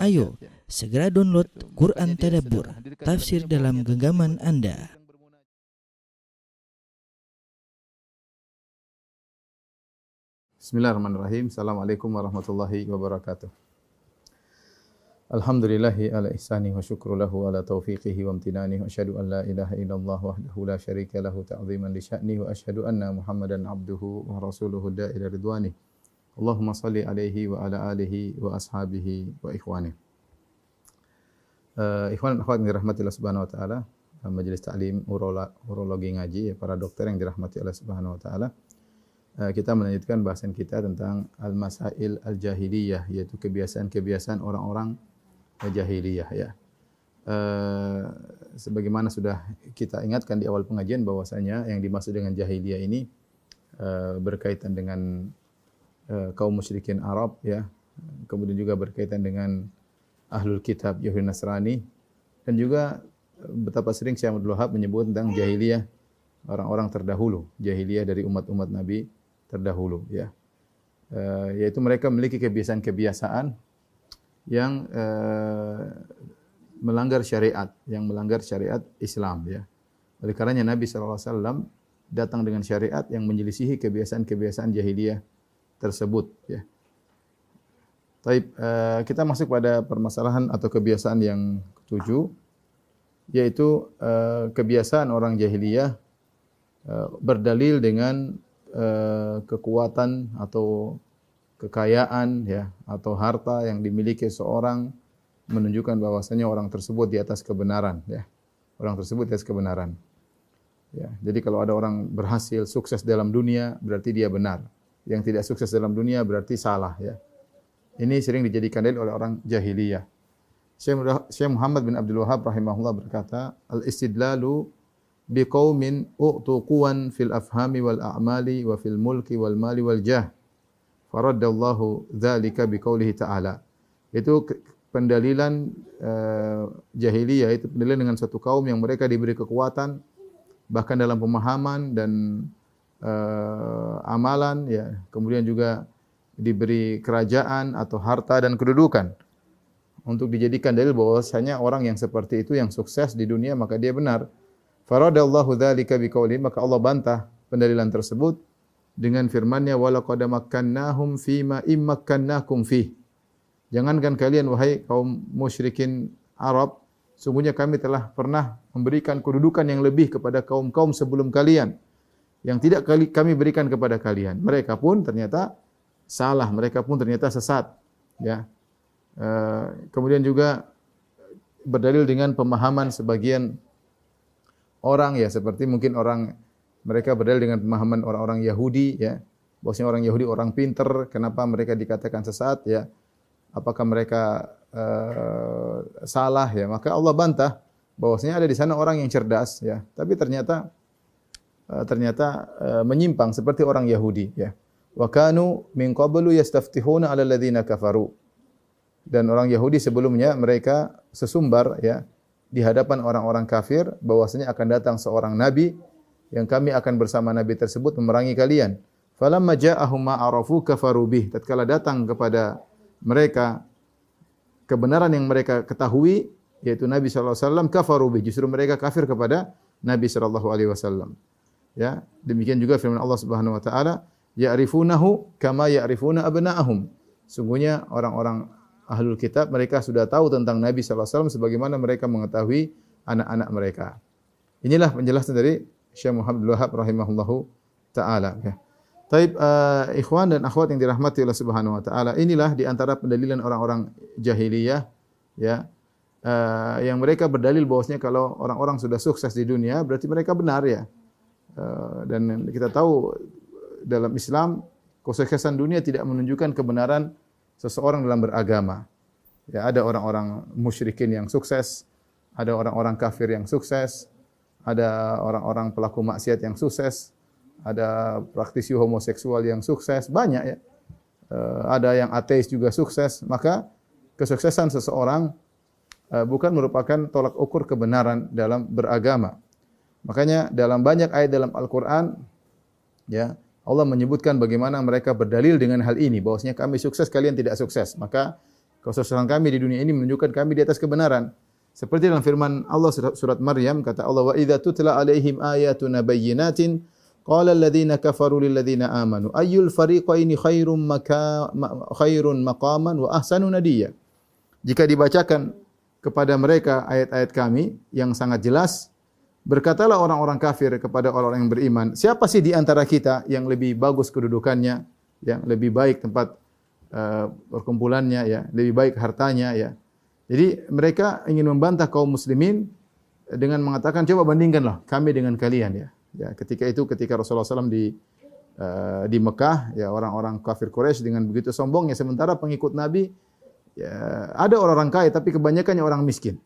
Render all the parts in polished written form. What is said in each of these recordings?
Ayo, segera download Quran Tadabbur, tafsir dalam genggaman Anda. Bismillahirrahmanirrahim. Assalamualaikum warahmatullahi wabarakatuh. Alhamdulillahi ala ihsani wa syukru lahu ala taufiqihi wa amtinani wa asyhadu an la ilaha illallah wahdahu la syarika lahu ta'ziman li sya'ni wa asyhadu anna Muhammadan abduhu wa rasuluhu da'ila ridwani. Allahumma salli alaihi wa ala alihi wa ashabihi wa ikhwani. Ikhwan dan akhwat yang dirahmati Allah Subhanahu wa taala, majelis taklim urologi ngaji, para dokter yang dirahmati Allah Subhanahu wa taala. Kita melanjutkan bahasan kita tentang al-masail al-jahiliyah, yaitu kebiasaan-kebiasaan orang-orang jahiliyah ya. Sebagaimana sudah kita ingatkan di awal pengajian bahwasanya yang dimaksud dengan jahiliyah ini berkaitan dengan kaum musyrikin Arab ya, kemudian juga berkaitan dengan ahlul kitab Yahudi Nasrani, dan juga betapa sering Syekh Abdul Wahab menyebut tentang jahiliyah orang-orang terdahulu, jahiliyah dari umat-umat Nabi terdahulu ya. Yaitu mereka memiliki kebiasaan-kebiasaan yang melanggar syariat, yang melanggar syariat Islam ya. Oleh karenanya Nabi sallallahu alaihi wasallam datang dengan syariat yang menyelisihi kebiasaan-kebiasaan jahiliyah tersebut ya. Baik, kita masuk pada permasalahan atau kebiasaan yang ketujuh, yaitu kebiasaan orang jahiliyah berdalil dengan kekuatan atau kekayaan ya, atau harta yang dimiliki seorang menunjukkan bahwasanya orang tersebut di atas kebenaran ya. Orang tersebut di atas kebenaran. Ya, jadi kalau ada orang berhasil sukses dalam dunia berarti dia benar. Yang tidak sukses dalam dunia berarti salah ya. Ini sering dijadikan dalil oleh orang jahiliyah. Syekh Muhammad bin Abdul Wahhab rahimahullah berkata, al-istidlalu biqaumin u'tuquwan fil afhami wal a'mali wa fil mulki wal mali wal jah. Faraddallahu dzalika biqaulihi ta'ala. Itu pendalilan jahiliyah, itu pendalilan dengan suatu kaum yang mereka diberi kekuatan bahkan dalam pemahaman dan amalan ya, kemudian juga diberi kerajaan atau harta dan kedudukan, untuk dijadikan dalil bahwasanya orang yang seperti itu yang sukses di dunia maka dia benar. Faradallahu dzalika biqauli, maka Allah bantah pendalilan tersebut dengan firman-Nya walaqad makkannahum fima immakkannakum fih. Jangankan kalian wahai kaum musyrikin Arab, sungguhnya kami telah pernah memberikan kedudukan yang lebih kepada kaum-kaum sebelum kalian yang tidak kami berikan kepada kalian. Mereka pun ternyata salah, mereka pun ternyata sesat. Ya. Kemudian juga berdalil dengan pemahaman sebagian orang ya, seperti mungkin mereka berdalil dengan pemahaman orang-orang Yahudi ya, bahwasanya orang Yahudi orang pinter, kenapa mereka dikatakan sesat ya? Apakah mereka salah ya? Maka Allah bantah bahwasanya ada di sana orang yang cerdas ya, tapi ternyata menyimpang seperti orang Yahudi ya. Wa kanu min qablu yastaftihuna 'ala alladziina kafaru. Dan orang Yahudi sebelumnya mereka sesumbar ya di hadapan orang-orang kafir bahwasanya akan datang seorang nabi yang kami akan bersama nabi tersebut memerangi kalian. Falamma ja'ahum ma 'arafu kafaru bih. Tatkala datang kepada mereka kebenaran yang mereka ketahui, yaitu Nabi sallallahu alaihi wasallam, kafaru bih, justru mereka kafir kepada Nabi sallallahu alaihi wasallam. Ya, demikian juga firman Allah Subhanahu wa taala, ya'rifunahu kama ya'rifuna abna'ahum. Sungguhnya orang-orang ahlul kitab mereka sudah tahu tentang Nabi sallallahu alaihi wasallam sebagaimana mereka mengetahui anak-anak mereka. Inilah penjelasan dari Syekh Muhammad bin Wahhab rahimahullahu taala ya. Taib, ikhwan dan akhwat yang dirahmati Allah Subhanahu wa taala, inilah di antara pendalilan orang-orang jahiliyah ya, yang mereka berdalil bahwasanya kalau orang-orang sudah sukses di dunia berarti mereka benar ya. Dan kita tahu dalam Islam kesuksesan dunia tidak menunjukkan kebenaran seseorang dalam beragama. Ya, ada orang-orang musyrikin yang sukses, ada orang-orang kafir yang sukses, ada orang-orang pelaku maksiat yang sukses, ada praktisi homoseksual yang sukses, banyak ya. Ada yang ateis juga sukses. Maka kesuksesan seseorang bukan merupakan tolak ukur kebenaran dalam beragama. Makanya dalam banyak ayat dalam Al-Qur'an ya, Allah menyebutkan bagaimana mereka berdalil dengan hal ini, bahwasanya kami sukses, kalian tidak sukses. Maka Kesuksesan kami di dunia ini menunjukkan kami di atas kebenaran. Seperti dalam firman Allah surat Maryam, kata Allah, wa idza tutla alaihim ayatuna bayyinatin qala alladziina kafaru lil ladziina amanu ayyul fariqaini khairun maqaman wa ahsanu nadiya. Jika dibacakan kepada mereka ayat-ayat kami yang sangat jelas, berkatalah orang-orang kafir kepada orang-orang yang beriman, siapa sih di antara kita yang lebih bagus kedudukannya, yang lebih baik tempat perkumpulannya, ya, lebih baik hartanya, ya. Jadi mereka ingin membantah kaum muslimin dengan mengatakan, coba bandingkanlah kami dengan kalian, ya. Ya, ketika Rasulullah SAW di Mekah, ya, orang-orang kafir Quraisy dengan begitu sombongnya, sementara pengikut Nabi, ya, ada orang-orang kaya tapi kebanyakannya orang miskin.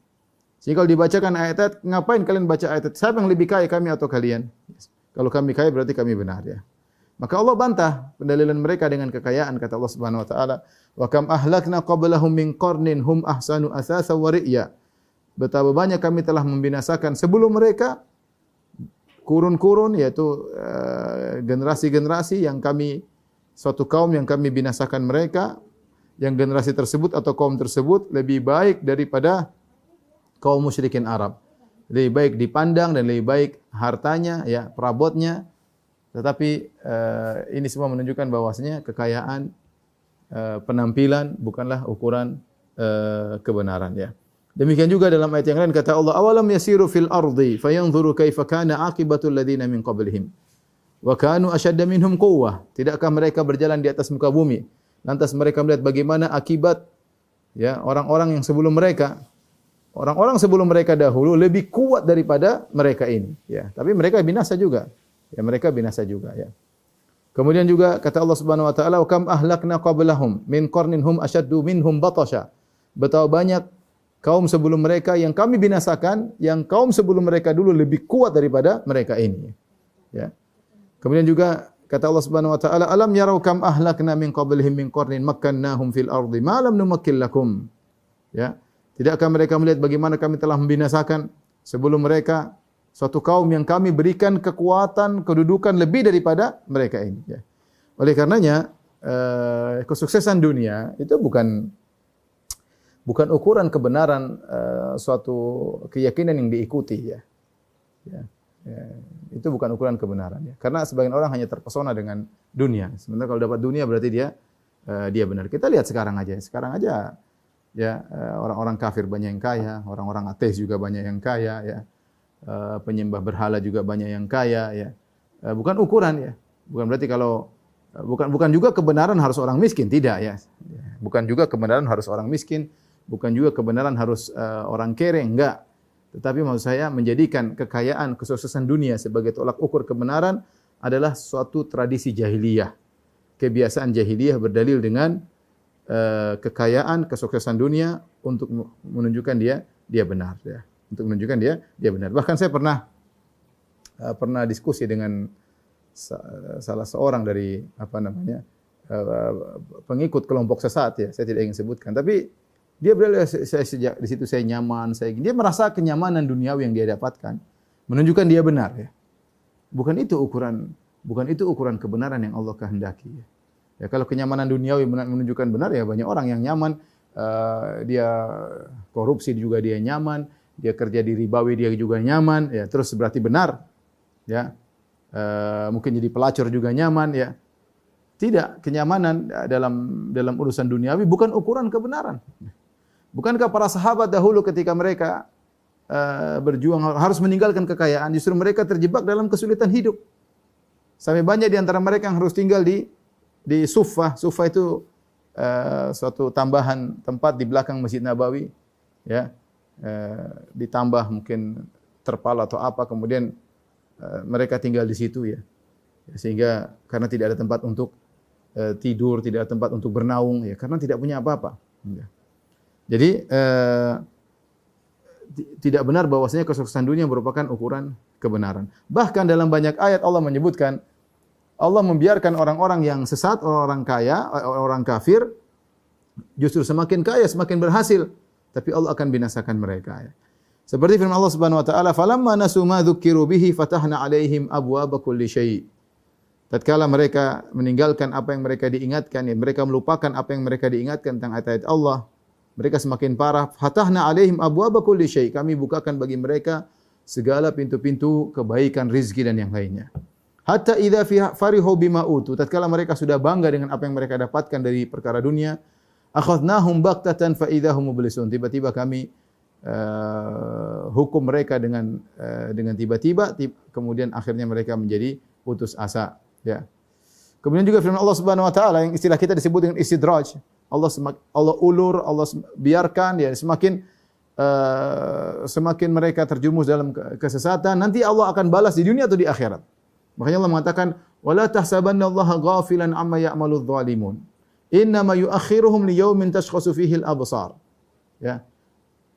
Sehingga kalau dibacakan ayat-ayat, ngapain kalian baca ayat-ayat? Siapa yang lebih kaya, kami atau kalian? Kalau kami kaya berarti kami benar, ya. Maka Allah bantah pendalilan mereka dengan kekayaan, kata Allah Subhanahu wa taala, "Wa kam ahlakna qablahum min qarnin hum ahsanu asasa wa ri'ya." Betapa banyak kami telah membinasakan sebelum mereka kurun-kurun, yaitu generasi-generasi yang kami, suatu kaum yang kami binasakan mereka, yang generasi tersebut atau kaum tersebut lebih baik daripada kaum musyrikin Arab. Lebih baik dipandang dan lebih baik hartanya, ya, perabotnya. Tetapi ini semua menunjukkan bahwasanya kekayaan, penampilan bukanlah ukuran kebenaran, ya. Demikian juga dalam ayat yang lain kata Allah, awalam yasiru fil ardi fayanzuru kaifa kana aqibatul ladzina min qablihim wa kanu ashadda minhum quwwah. Tidakkah mereka berjalan di atas muka bumi, lantas mereka melihat bagaimana akibat, ya, orang-orang yang sebelum mereka. Orang-orang sebelum mereka dahulu lebih kuat daripada mereka ini, ya. Tapi mereka binasa juga. Ya, mereka binasa juga, ya. Kemudian juga kata Allah Subhanahu wa taala, "Wa kam ahlakna qablahum min qarnin hum ashaddu minhum batasha." Betapa banyak kaum sebelum mereka yang kami binasakan, yang kaum sebelum mereka dulu lebih kuat daripada mereka ini, ya. Kemudian juga kata Allah Subhanahu wa taala, "Alam yarau kam ahlakna min qablihim min qarnin makkannahum fil ardi ma lam numakkil lakum." Ya. Tidakkah mereka melihat bagaimana kami telah membinasakan sebelum mereka suatu kaum yang kami berikan kekuatan, kedudukan lebih daripada mereka ini, ya. Oleh karenanya, kesuksesan dunia itu bukan ukuran kebenaran suatu keyakinan yang diikuti, ya. Ya. Ya. Itu bukan ukuran kebenaran, ya. Karena sebagian orang hanya terpesona dengan dunia. Sementara kalau dapat dunia berarti dia benar. Kita lihat sekarang aja, ya, orang-orang kafir banyak yang kaya, orang-orang ateis juga banyak yang kaya, ya. Penyembah berhala juga banyak yang kaya, ya. Bukan ukuran, ya. Bukan berarti kalau bukan juga kebenaran harus orang miskin, tidak, ya. Bukan juga kebenaran harus orang miskin, bukan juga kebenaran harus orang kere, enggak. Tetapi maksud saya menjadikan kekayaan, kesuksesan dunia sebagai tolak ukur kebenaran adalah suatu tradisi jahiliyah. Kebiasaan jahiliyah berdalil dengan kekayaan, kesuksesan dunia untuk menunjukkan dia benar, ya. Untuk menunjukkan dia benar. Bahkan saya pernah diskusi dengan salah seorang dari pengikut kelompok sesat, ya. Saya tidak ingin sebutkan, tapi dia berkata, saya sejak di situ saya nyaman, dia merasa kenyamanan duniawi yang dia dapatkan menunjukkan dia benar, ya. Bukan itu ukuran kebenaran yang Allah kehendaki, ya. Ya, kalau kenyamanan duniawi menunjukkan benar, ya banyak orang yang nyaman, dia korupsi juga dia nyaman, dia kerja di ribawi dia juga nyaman, ya, terus berarti benar, ya. Mungkin jadi pelacur juga nyaman, ya. Tidak, kenyamanan dalam urusan duniawi bukan ukuran kebenaran. Bukankah para sahabat dahulu ketika mereka berjuang harus meninggalkan kekayaan, justru mereka terjebak dalam kesulitan hidup. Sampai banyak di antara mereka yang harus tinggal di Suffah. Suffah itu suatu tambahan tempat di belakang Masjid Nabawi, ya. Ditambah mungkin terpal atau apa, kemudian mereka tinggal di situ, ya. Sehingga karena tidak ada tempat untuk tidur, tidak ada tempat untuk bernaung, ya, karena tidak punya apa-apa. Ya. Jadi tidak benar bahwasanya kesuksesan dunia merupakan ukuran kebenaran. Bahkan dalam banyak ayat Allah menyebutkan, Allah membiarkan orang-orang yang sesat, orang kaya, orang kafir justru semakin kaya, semakin berhasil, tapi Allah akan binasakan mereka, ya. Seperti firman Allah Subhanahu wa taala, "Falamma nasu ma dzukiru bihi fatahna 'alaihim abwaaba kulli syai'." Tatkala mereka meninggalkan apa yang mereka diingatkan, ya, mereka melupakan apa yang mereka diingatkan tentang ayat-ayat Allah, Mereka semakin parah. Fatahna alaihim abwaaba kulli syai. Kami bukakan bagi mereka segala pintu-pintu kebaikan, rizki dan yang lainnya. Hatta idza farihu bima utu. Tatkala mereka sudah bangga dengan apa yang mereka dapatkan dari perkara dunia, akhadnahum baqtatan fa idza hum mublisun. Tiba-tiba kami hukum mereka dengan tiba-tiba, kemudian akhirnya mereka menjadi putus asa, ya. Kemudian juga firman Allah Subhanahu wa taala yang istilah kita disebut dengan istidraj. Allah ulur, Allah biarkan, ya, semakin mereka terjumus dalam kesesatan, nanti Allah akan balas di dunia atau di akhirat. Makanya Allah mengatakan, "Wala tahsabannallaha ghafilan amma ya'maludz zalimun. Innama yu'akhiruhum liyaumin tashkhasu fihi al-absar." Ya.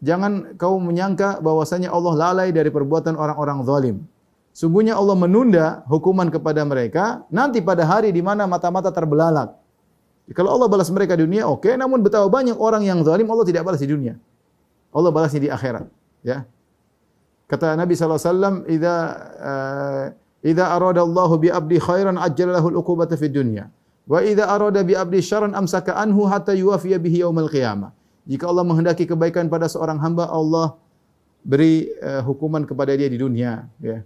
Jangan kau menyangka bahwasanya Allah lalai dari perbuatan orang-orang zalim. Sungguhnya Allah menunda hukuman kepada mereka nanti pada hari di mana mata-mata terbelalak. Kalau Allah balas mereka di dunia, oke, namun betapa banyak orang yang zalim Allah tidak balas di dunia. Allah balasnya di akhirat, ya. Kata Nabi sallallahu alaihi wasallam, "Idza arada Allahu bi 'abdi khairan ajjala lahu al-uqubata fid dunya, wa idza arada bi 'abdi syarran amsaka anhu hatta yuwafiya bihi yaumil qiyamah." Jika Allah menghendaki kebaikan pada seorang hamba, Allah beri hukuman kepada dia di dunia, ya.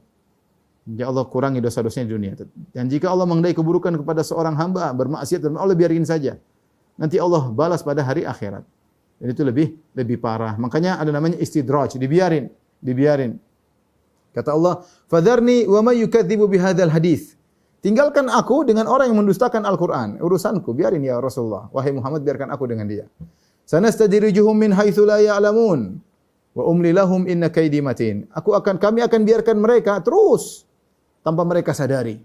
Ya Allah kurangi dosa-dosanya di dunia. Dan jika Allah menghendaki keburukan kepada seorang hamba bermaksiat, Allah biarin saja. Nanti Allah balas pada hari akhirat. Dan itu lebih parah. Makanya ada namanya istidraj, dibiarin. Kata Allah, "Fadharni wa may yukadzibu bihadzal hadits." Tinggalkan aku dengan orang yang mendustakan Al-Qur'an. Urusanku, biarin ya Rasulullah. Wahai Muhammad, biarkan aku dengan dia. Sanastadrijuhum min haitsu la ya'lamun wa umli lahum inna kaidi matin. Kami akan biarkan mereka terus tanpa mereka sadari.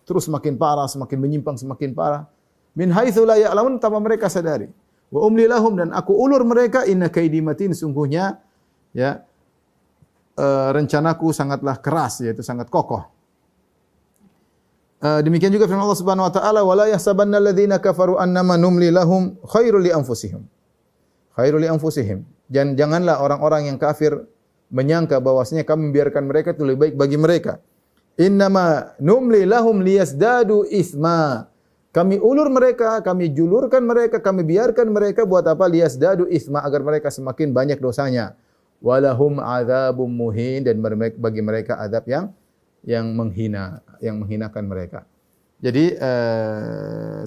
Terus semakin parah, semakin menyimpang, semakin parah. Min haitsu la ya'lamun, tanpa mereka sadari. Wa umli lahum, dan aku ulur mereka, inna kaidi matin, sungguhnya, ya, rencanaku sangatlah keras, yaitu sangat kokoh. Demikian juga firman Allah Subhanahu wa taala, "Wala yahsabanna alladziina kafaru annama numli lahum khairul li anfusihim." Khairul li anfusihim. Dan janganlah orang-orang yang kafir menyangka bahwasanya kami membiarkan mereka itu lebih baik bagi mereka. Innama numli lahum liyazdadu isma. Kami ulur mereka, kami julurkan mereka, kami biarkan mereka buat apa? Liyazdadu isma, agar mereka semakin banyak dosanya. Walahum adzabum muhin, dan bagi mereka azab yang menghina, yang menghinakan mereka. Jadi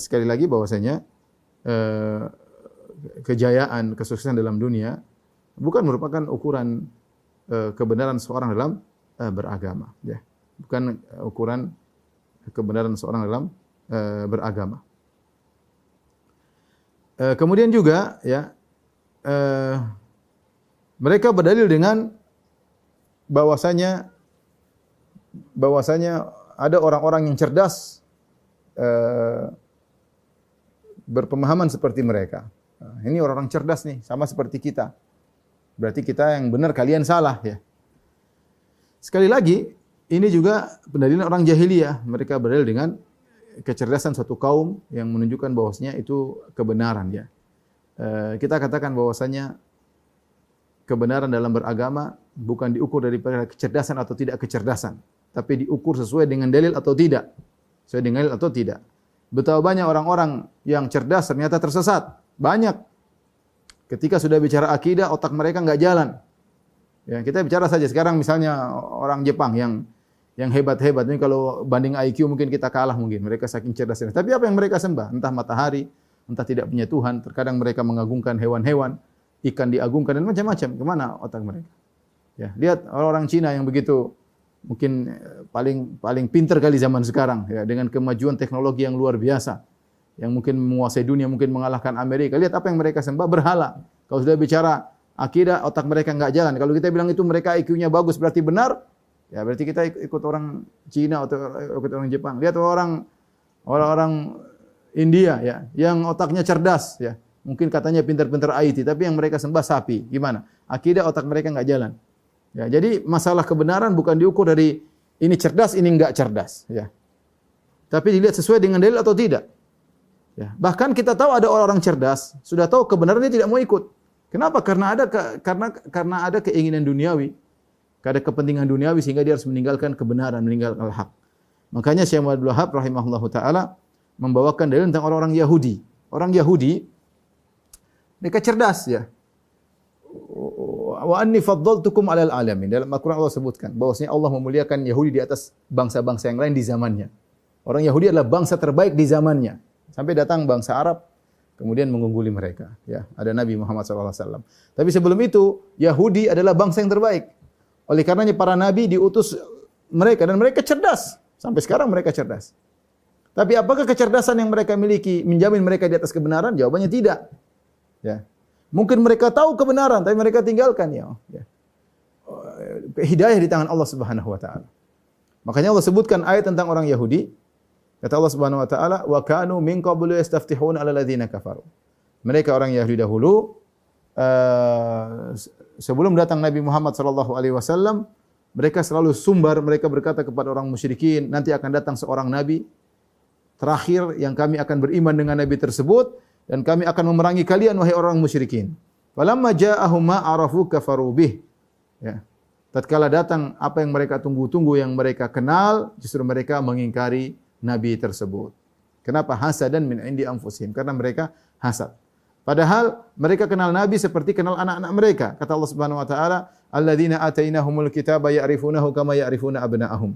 sekali lagi bahwasanya kejayaan, kesuksesan dalam dunia bukan merupakan ukuran kebenaran seorang dalam beragama, ya. Bukan ukuran kebenaran seorang dalam beragama. Kemudian juga, ya, mereka berdalil dengan bahwasanya ada orang-orang yang cerdas berpemahaman seperti mereka. Ini orang-orang cerdas nih, sama seperti kita. Berarti kita yang benar, kalian salah, ya. Sekali lagi, ini juga pendalilan orang jahiliyah. Mereka berdalil dengan kecerdasan suatu kaum yang menunjukkan bahwasanya itu kebenaran, ya. Kita katakan bahwasanya kebenaran dalam beragama bukan diukur daripada kecerdasan atau tidak kecerdasan, tapi diukur sesuai dengan dalil atau tidak. Sesuai dengan dalil atau tidak. Betapa banyak orang-orang yang cerdas ternyata tersesat. Banyak. Ketika sudah bicara akidah, otak mereka enggak jalan. Ya, kita bicara saja sekarang misalnya orang Jepang yang hebat-hebat ini, kalau banding IQ mungkin kita kalah mungkin. Mereka saking cerdasnya. Tapi apa yang mereka sembah? Entah matahari, entah tidak punya Tuhan. Terkadang mereka mengagungkan hewan-hewan, ikan diagungkan dan macam-macam. Kemana otak mereka? Ya, lihat orang-orang Cina yang begitu mungkin paling pintar kali zaman sekarang, ya, dengan kemajuan teknologi yang luar biasa, yang mungkin menguasai dunia, mungkin mengalahkan Amerika. Lihat apa yang mereka sembah, berhala. Kalau sudah bicara akidah, otak mereka enggak jalan. Kalau kita bilang itu mereka IQ-nya bagus, berarti benar, ya berarti kita ikut orang Cina atau ikut orang Jepang. Lihat orang-orang India, ya, yang otaknya cerdas, ya. Mungkin katanya pintar-pintar IT, tapi yang mereka sembah sapi. Gimana? Akidah, otak mereka enggak jalan. Ya, jadi masalah kebenaran bukan diukur dari ini cerdas, ini enggak cerdas, ya. Tapi dilihat sesuai dengan dalil atau tidak. Ya, bahkan kita tahu ada orang cerdas, sudah tahu kebenaran dia tidak mau ikut. Kenapa? Karena ada keinginan duniawi, ada kepentingan duniawi sehingga dia harus meninggalkan kebenaran, meninggalkan al-haq. Makanya Syekh Abdul Wahab rahimahullahu taala membawakan dalil tentang orang-orang Yahudi. Orang Yahudi mereka cerdas, ya. wa anni faddaltukum 'alal alamin. Dalam Al-Qur'an Allah sebutkan bahwasanya Allah memuliakan Yahudi di atas bangsa-bangsa yang lain di zamannya. Orang Yahudi adalah bangsa terbaik di zamannya. Sampai datang bangsa Arab kemudian mengungguli mereka, ya. Ada Nabi Muhammad SAW. Tapi sebelum itu Yahudi adalah bangsa yang terbaik. Oleh karenanya para nabi diutus mereka dan mereka cerdas. Sampai sekarang mereka cerdas. Tapi apakah kecerdasan yang mereka miliki menjamin mereka di atas kebenaran? Jawabannya tidak. Ya. Mungkin mereka tahu kebenaran tapi mereka tinggalkan, ya. Hidayah di tangan Allah Subhanahu wa taala. Makanya Allah sebutkan ayat tentang orang Yahudi. Kata Allah Subhanahu wa taala, "Wa kanu min qablu yastaftihuna 'ala alladziina kafaru." Mereka orang Yahudi dahulu sebelum datang Nabi Muhammad sallallahu alaihi wasallam, mereka selalu sumbar, mereka berkata kepada orang musyrikin, nanti akan datang seorang nabi terakhir yang kami akan beriman dengan nabi tersebut dan kami akan memerangi kalian wahai orang musyrikin. Falamma ja'ahum ma arafu kafaru bih. Ya. Tatkala datang apa yang mereka tunggu-tunggu, yang mereka kenal, justru mereka mengingkari nabi tersebut. Kenapa? Hasadan min indi anfusihim. Karena mereka hasad. Padahal mereka kenal nabi seperti kenal anak-anak mereka. Kata Allah Subhanahu wa taala, "Alladzina atainahumul kitaba ya'rifunahu kama ya'rifuna abna'ahum."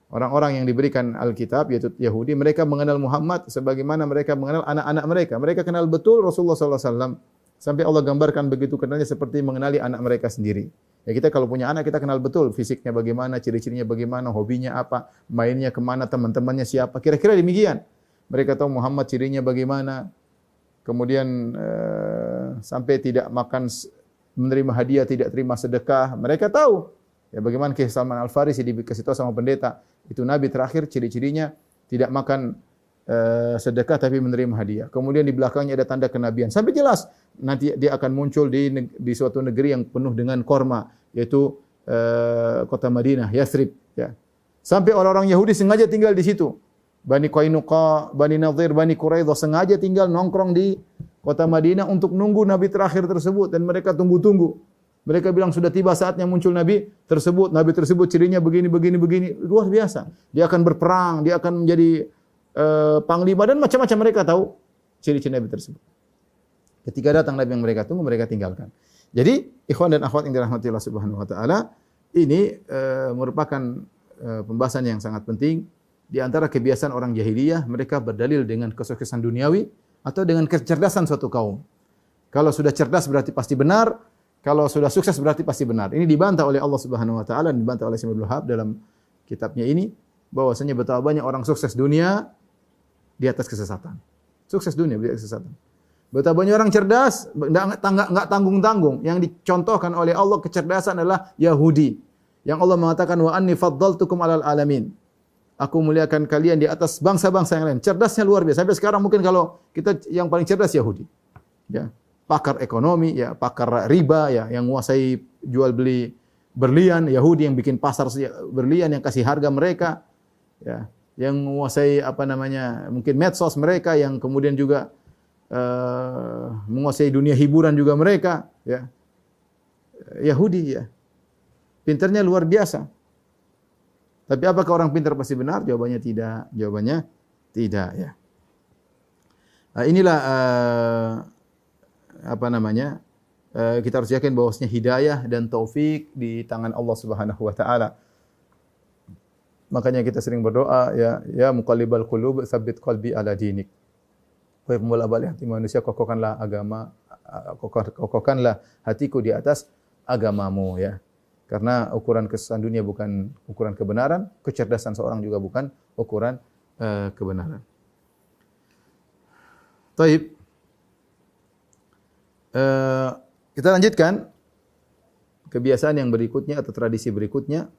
Orang-orang yang diberikan Alkitab, yaitu Yahudi, mereka mengenal Muhammad sebagaimana mereka mengenal anak-anak mereka. Mereka kenal betul Rasulullah sallallahu alaihi wasallam. Sampai Allah gambarkan begitu kenalnya seperti mengenali anak mereka sendiri. Ya, kita kalau punya anak, kita kenal betul fisiknya bagaimana, ciri-cirinya bagaimana, hobinya apa, mainnya kemana, teman-temannya siapa. Kira-kira demikian. Mereka tahu Muhammad cirinya bagaimana. Kemudian sampai tidak makan, menerima hadiah, tidak terima sedekah. Mereka tahu. Ya, bagaimana Syekh Salman Al-Farisi dikasih tahu sama pendeta, itu nabi terakhir, ciri-cirinya tidak makan sedekah tapi menerima hadiah. Kemudian di belakangnya ada tanda kenabian. Sampai jelas nanti dia akan muncul di suatu negeri yang penuh dengan korma, yaitu kota Madinah, Yathrib, ya. Sampai orang-orang Yahudi sengaja tinggal di situ. Bani Qainuqa, Bani Nadhir, Bani Quraidah sengaja tinggal nongkrong di kota Madinah untuk nunggu nabi terakhir tersebut, dan mereka tunggu-tunggu. Mereka bilang sudah tiba saatnya muncul nabi tersebut. Nabi tersebut cirinya begini, luar biasa. Dia akan berperang, dia akan menjadi panglima dan macam-macam. Mereka tahu ciri-ciri nabi tersebut. Ketika datang nabi yang mereka tunggu, mereka tinggalkan. Jadi, ikhwan dan akhwat yang dirahmati Allah Subhanahu wa taala, ini merupakan pembahasan yang sangat penting. Di antara kebiasaan orang jahiliyah, mereka berdalil dengan kesuksesan duniawi atau dengan kecerdasan suatu kaum. Kalau sudah cerdas berarti pasti benar, kalau sudah sukses berarti pasti benar. Ini dibantah oleh Allah Subhanahu wa taala dan dibantah oleh Syekh Abdul Wahab dalam kitabnya ini, bahwasanya betapa banyak orang sukses dunia di atas kesesatan. Sukses dunia di atas kesesatan. Betapa banyak orang cerdas enggak tanggung-tanggung. Yang dicontohkan oleh Allah kecerdasan adalah Yahudi. Yang Allah mengatakan wa anni faddaltukum 'alal alamin. Aku muliakan kalian di atas bangsa-bangsa yang lain. Cerdasnya luar biasa. Sampai sekarang mungkin kalau kita yang paling cerdas Yahudi. Ya, pakar ekonomi, ya, pakar riba, ya, yang menguasai jual beli berlian, Yahudi yang bikin pasar berlian, yang kasih harga mereka, ya, yang menguasai mungkin medsos mereka, yang kemudian juga menguasai dunia hiburan juga mereka, ya. Yahudi, ya. Pinternya luar biasa. Tapi apakah orang pintar pasti benar? Jawabannya tidak. Jawabannya tidak, ya. Inilah kita harus yakin bahwasanya hidayah dan taufik di tangan Allah Subhanahu wa taala. Makanya kita sering berdoa, ya muqallibal qulub tsabbit qalbi ala dinik. Wahai pembolak-balik hati manusia, kokohkanlah hatiku di atas agamamu, ya. Karena ukuran kesuksesan dunia bukan ukuran kebenaran, kecerdasan seorang juga bukan ukuran kebenaran. Taib. Kita lanjutkan kebiasaan yang berikutnya atau tradisi berikutnya,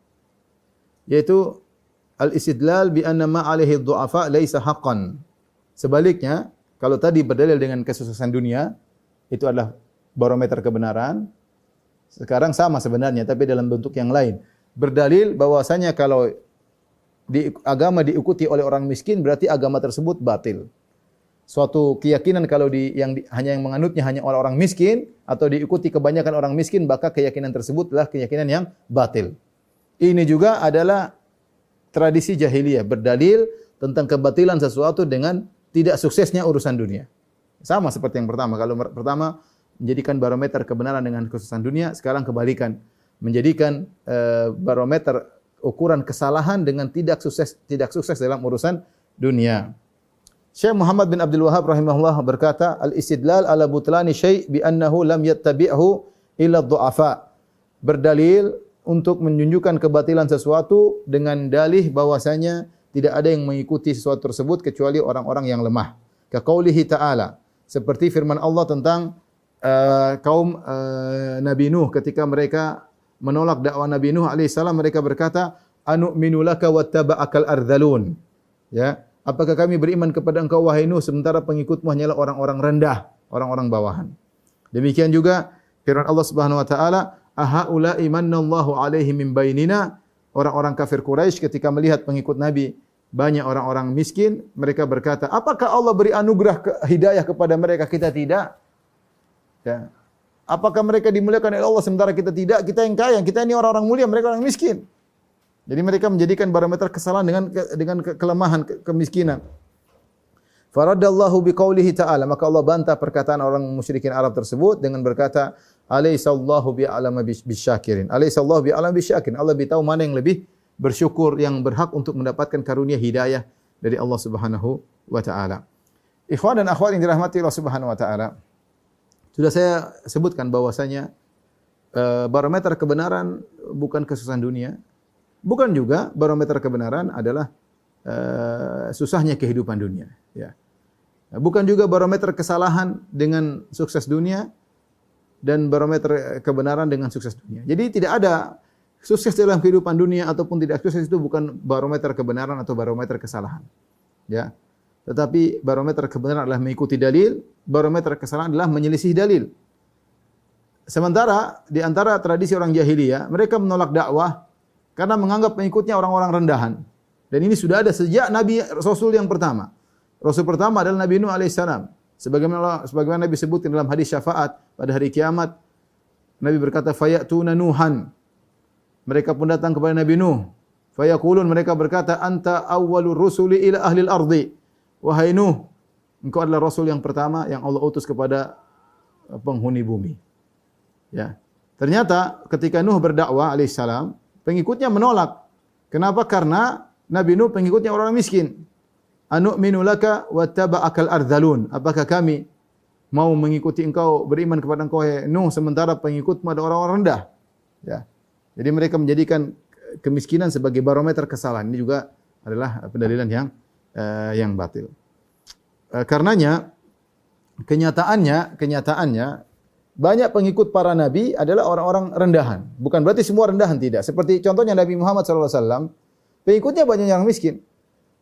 yaitu al-istidlal bi anna ma 'alaihi ad-du'afa laisa haqqan. Sebaliknya, kalau tadi berdalil dengan kesuksesan dunia, itu adalah barometer kebenaran. Sekarang sama sebenarnya, tapi dalam bentuk yang lain. Berdalil bahwasanya kalau agama diikuti oleh orang miskin, berarti agama tersebut batil. Suatu keyakinan kalau hanya yang menganutnya hanya orang miskin, atau diikuti kebanyakan orang miskin, maka keyakinan tersebut adalah keyakinan yang batil. Ini juga adalah tradisi jahiliyah, berdalil tentang kebatilan sesuatu dengan tidak suksesnya urusan dunia. Sama seperti yang pertama. Kalau pertama menjadikan barometer kebenaran dengan kesuksesan dunia, sekarang kebalikan, menjadikan barometer ukuran kesalahan dengan tidak sukses dalam urusan dunia. Syekh Muhammad bin Abdul Wahhab rahimahullah berkata, al-istidlal ala butlani syai' bi annahu lam yattabi'hu illa dhu'afa. Berdalil untuk menunjukkan kebatilan sesuatu dengan dalih bahwasanya tidak ada yang mengikuti sesuatu tersebut kecuali orang-orang yang lemah. Ka qaulihi ta'ala, seperti firman Allah tentang kaum Nabi Nuh ketika mereka menolak dakwah Nabi Nuh alaihissalam, mereka berkata, anu'minu laka wattaba'akal ardhalun. Ya, apakah kami beriman kepada engkau wahai Nuh sementara pengikutmu hanyalah orang-orang rendah, orang-orang bawahan. Demikian juga firman Allah Subhanahu wa taala, ahaula'i manallahu alaihim min bainina. Orang-orang kafir Quraisy ketika melihat pengikut Nabi banyak orang-orang miskin, mereka berkata, apakah Allah beri anugerah hidayah kepada mereka, kita tidak? Ya. Apakah mereka dimuliakan oleh Allah sementara kita tidak? Kita yang kaya, kita ini orang-orang mulia, mereka orang miskin. Jadi mereka menjadikan barometer kesalahan dengan kelemahan, kemiskinan. Faradallahu biqaulihi ta'ala, maka Allah bantah perkataan orang musyrikin Arab tersebut dengan berkata, alaihissallahu bi'alama bisyakirin. Alaihissallahu bi'alama bisyakirin. Allah lebih tahu mana yang lebih bersyukur, yang berhak untuk mendapatkan karunia hidayah dari Allah Subhanahu wa taala. Ikhwan dan akhwat yang dirahmati Allah Subhanahu wa taala, sudah saya sebutkan bahwasanya barometer kebenaran bukan kesuksesan dunia, bukan juga barometer kebenaran adalah susahnya kehidupan dunia. Ya. Bukan juga barometer kesalahan dengan sukses dunia dan barometer kebenaran dengan sukses dunia. Jadi tidak ada sukses dalam kehidupan dunia ataupun tidak sukses, itu bukan barometer kebenaran atau barometer kesalahan. Ya. Tetapi barometer kebenaran adalah mengikuti dalil, barometer kesalahan adalah menyelisih dalil. Sementara di antara tradisi orang jahiliyah, mereka menolak dakwah karena menganggap pengikutnya orang-orang rendahan. Dan ini sudah ada sejak Nabi Rasul yang pertama. Rasul pertama adalah Nabi Nuh alaihissalam. Sebagaimana Nabi sebutkan dalam hadis syafaat pada hari kiamat, Nabi berkata, fayatuna Nuhan. Mereka pun datang kepada Nabi Nuh. Fayaqulun, mereka berkata, anta awwalur rusuli ila ahlil ardi. Wahai Nuh, engkau adalah Rasul yang pertama yang Allah utus kepada penghuni bumi. Ya. Ternyata ketika Nuh berdakwah alaihissalam, pengikutnya menolak. Kenapa? Karena Nabi Nuh pengikutnya orang miskin. Anu'minu laka wattaba'akal ardhalun. Apakah kami mau mengikuti engkau, beriman kepada engkau Nuh sementara pengikutmu ada orang-orang rendah? Ya. Jadi mereka menjadikan kemiskinan sebagai barometer kesalahan. Ini juga adalah pendalilan yang batil. Karenanya kenyataannya banyak pengikut para nabi adalah orang-orang rendahan. Bukan berarti semua rendahan, tidak. Seperti contohnya Nabi Muhammad SAW, pengikutnya banyak yang miskin.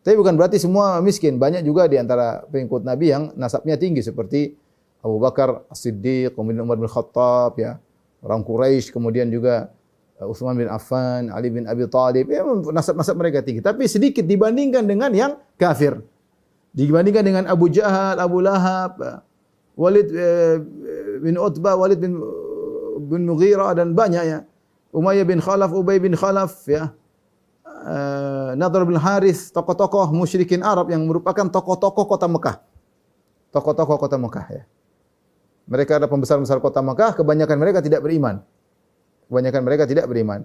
Tapi bukan berarti semua miskin. Banyak juga di antara pengikut Nabi yang nasabnya tinggi seperti Abu Bakar As-Siddiq, kemudian Umar bin Khattab, ya, orang Quraisy, kemudian juga Utsman bin Affan, Ali bin Abi Thalib, ya, nasab-nasab mereka tinggi. Tapi sedikit dibandingkan dengan yang kafir. Dibandingkan dengan Abu Jahal, Abu Lahab, Walid bin Utbah, Walid bin Mughirah, dan banyak, ya. Umayyah bin Khalaf, Ubay bin Khalaf, ya. Nadhr bin Harith, tokoh-tokoh musyrikin Arab yang merupakan tokoh-tokoh kota Mekah. Tokoh-tokoh kota Mekah, ya. Mereka adalah pembesar-pembesar kota Mekah, kebanyakan mereka tidak beriman. Kebanyakan mereka tidak beriman.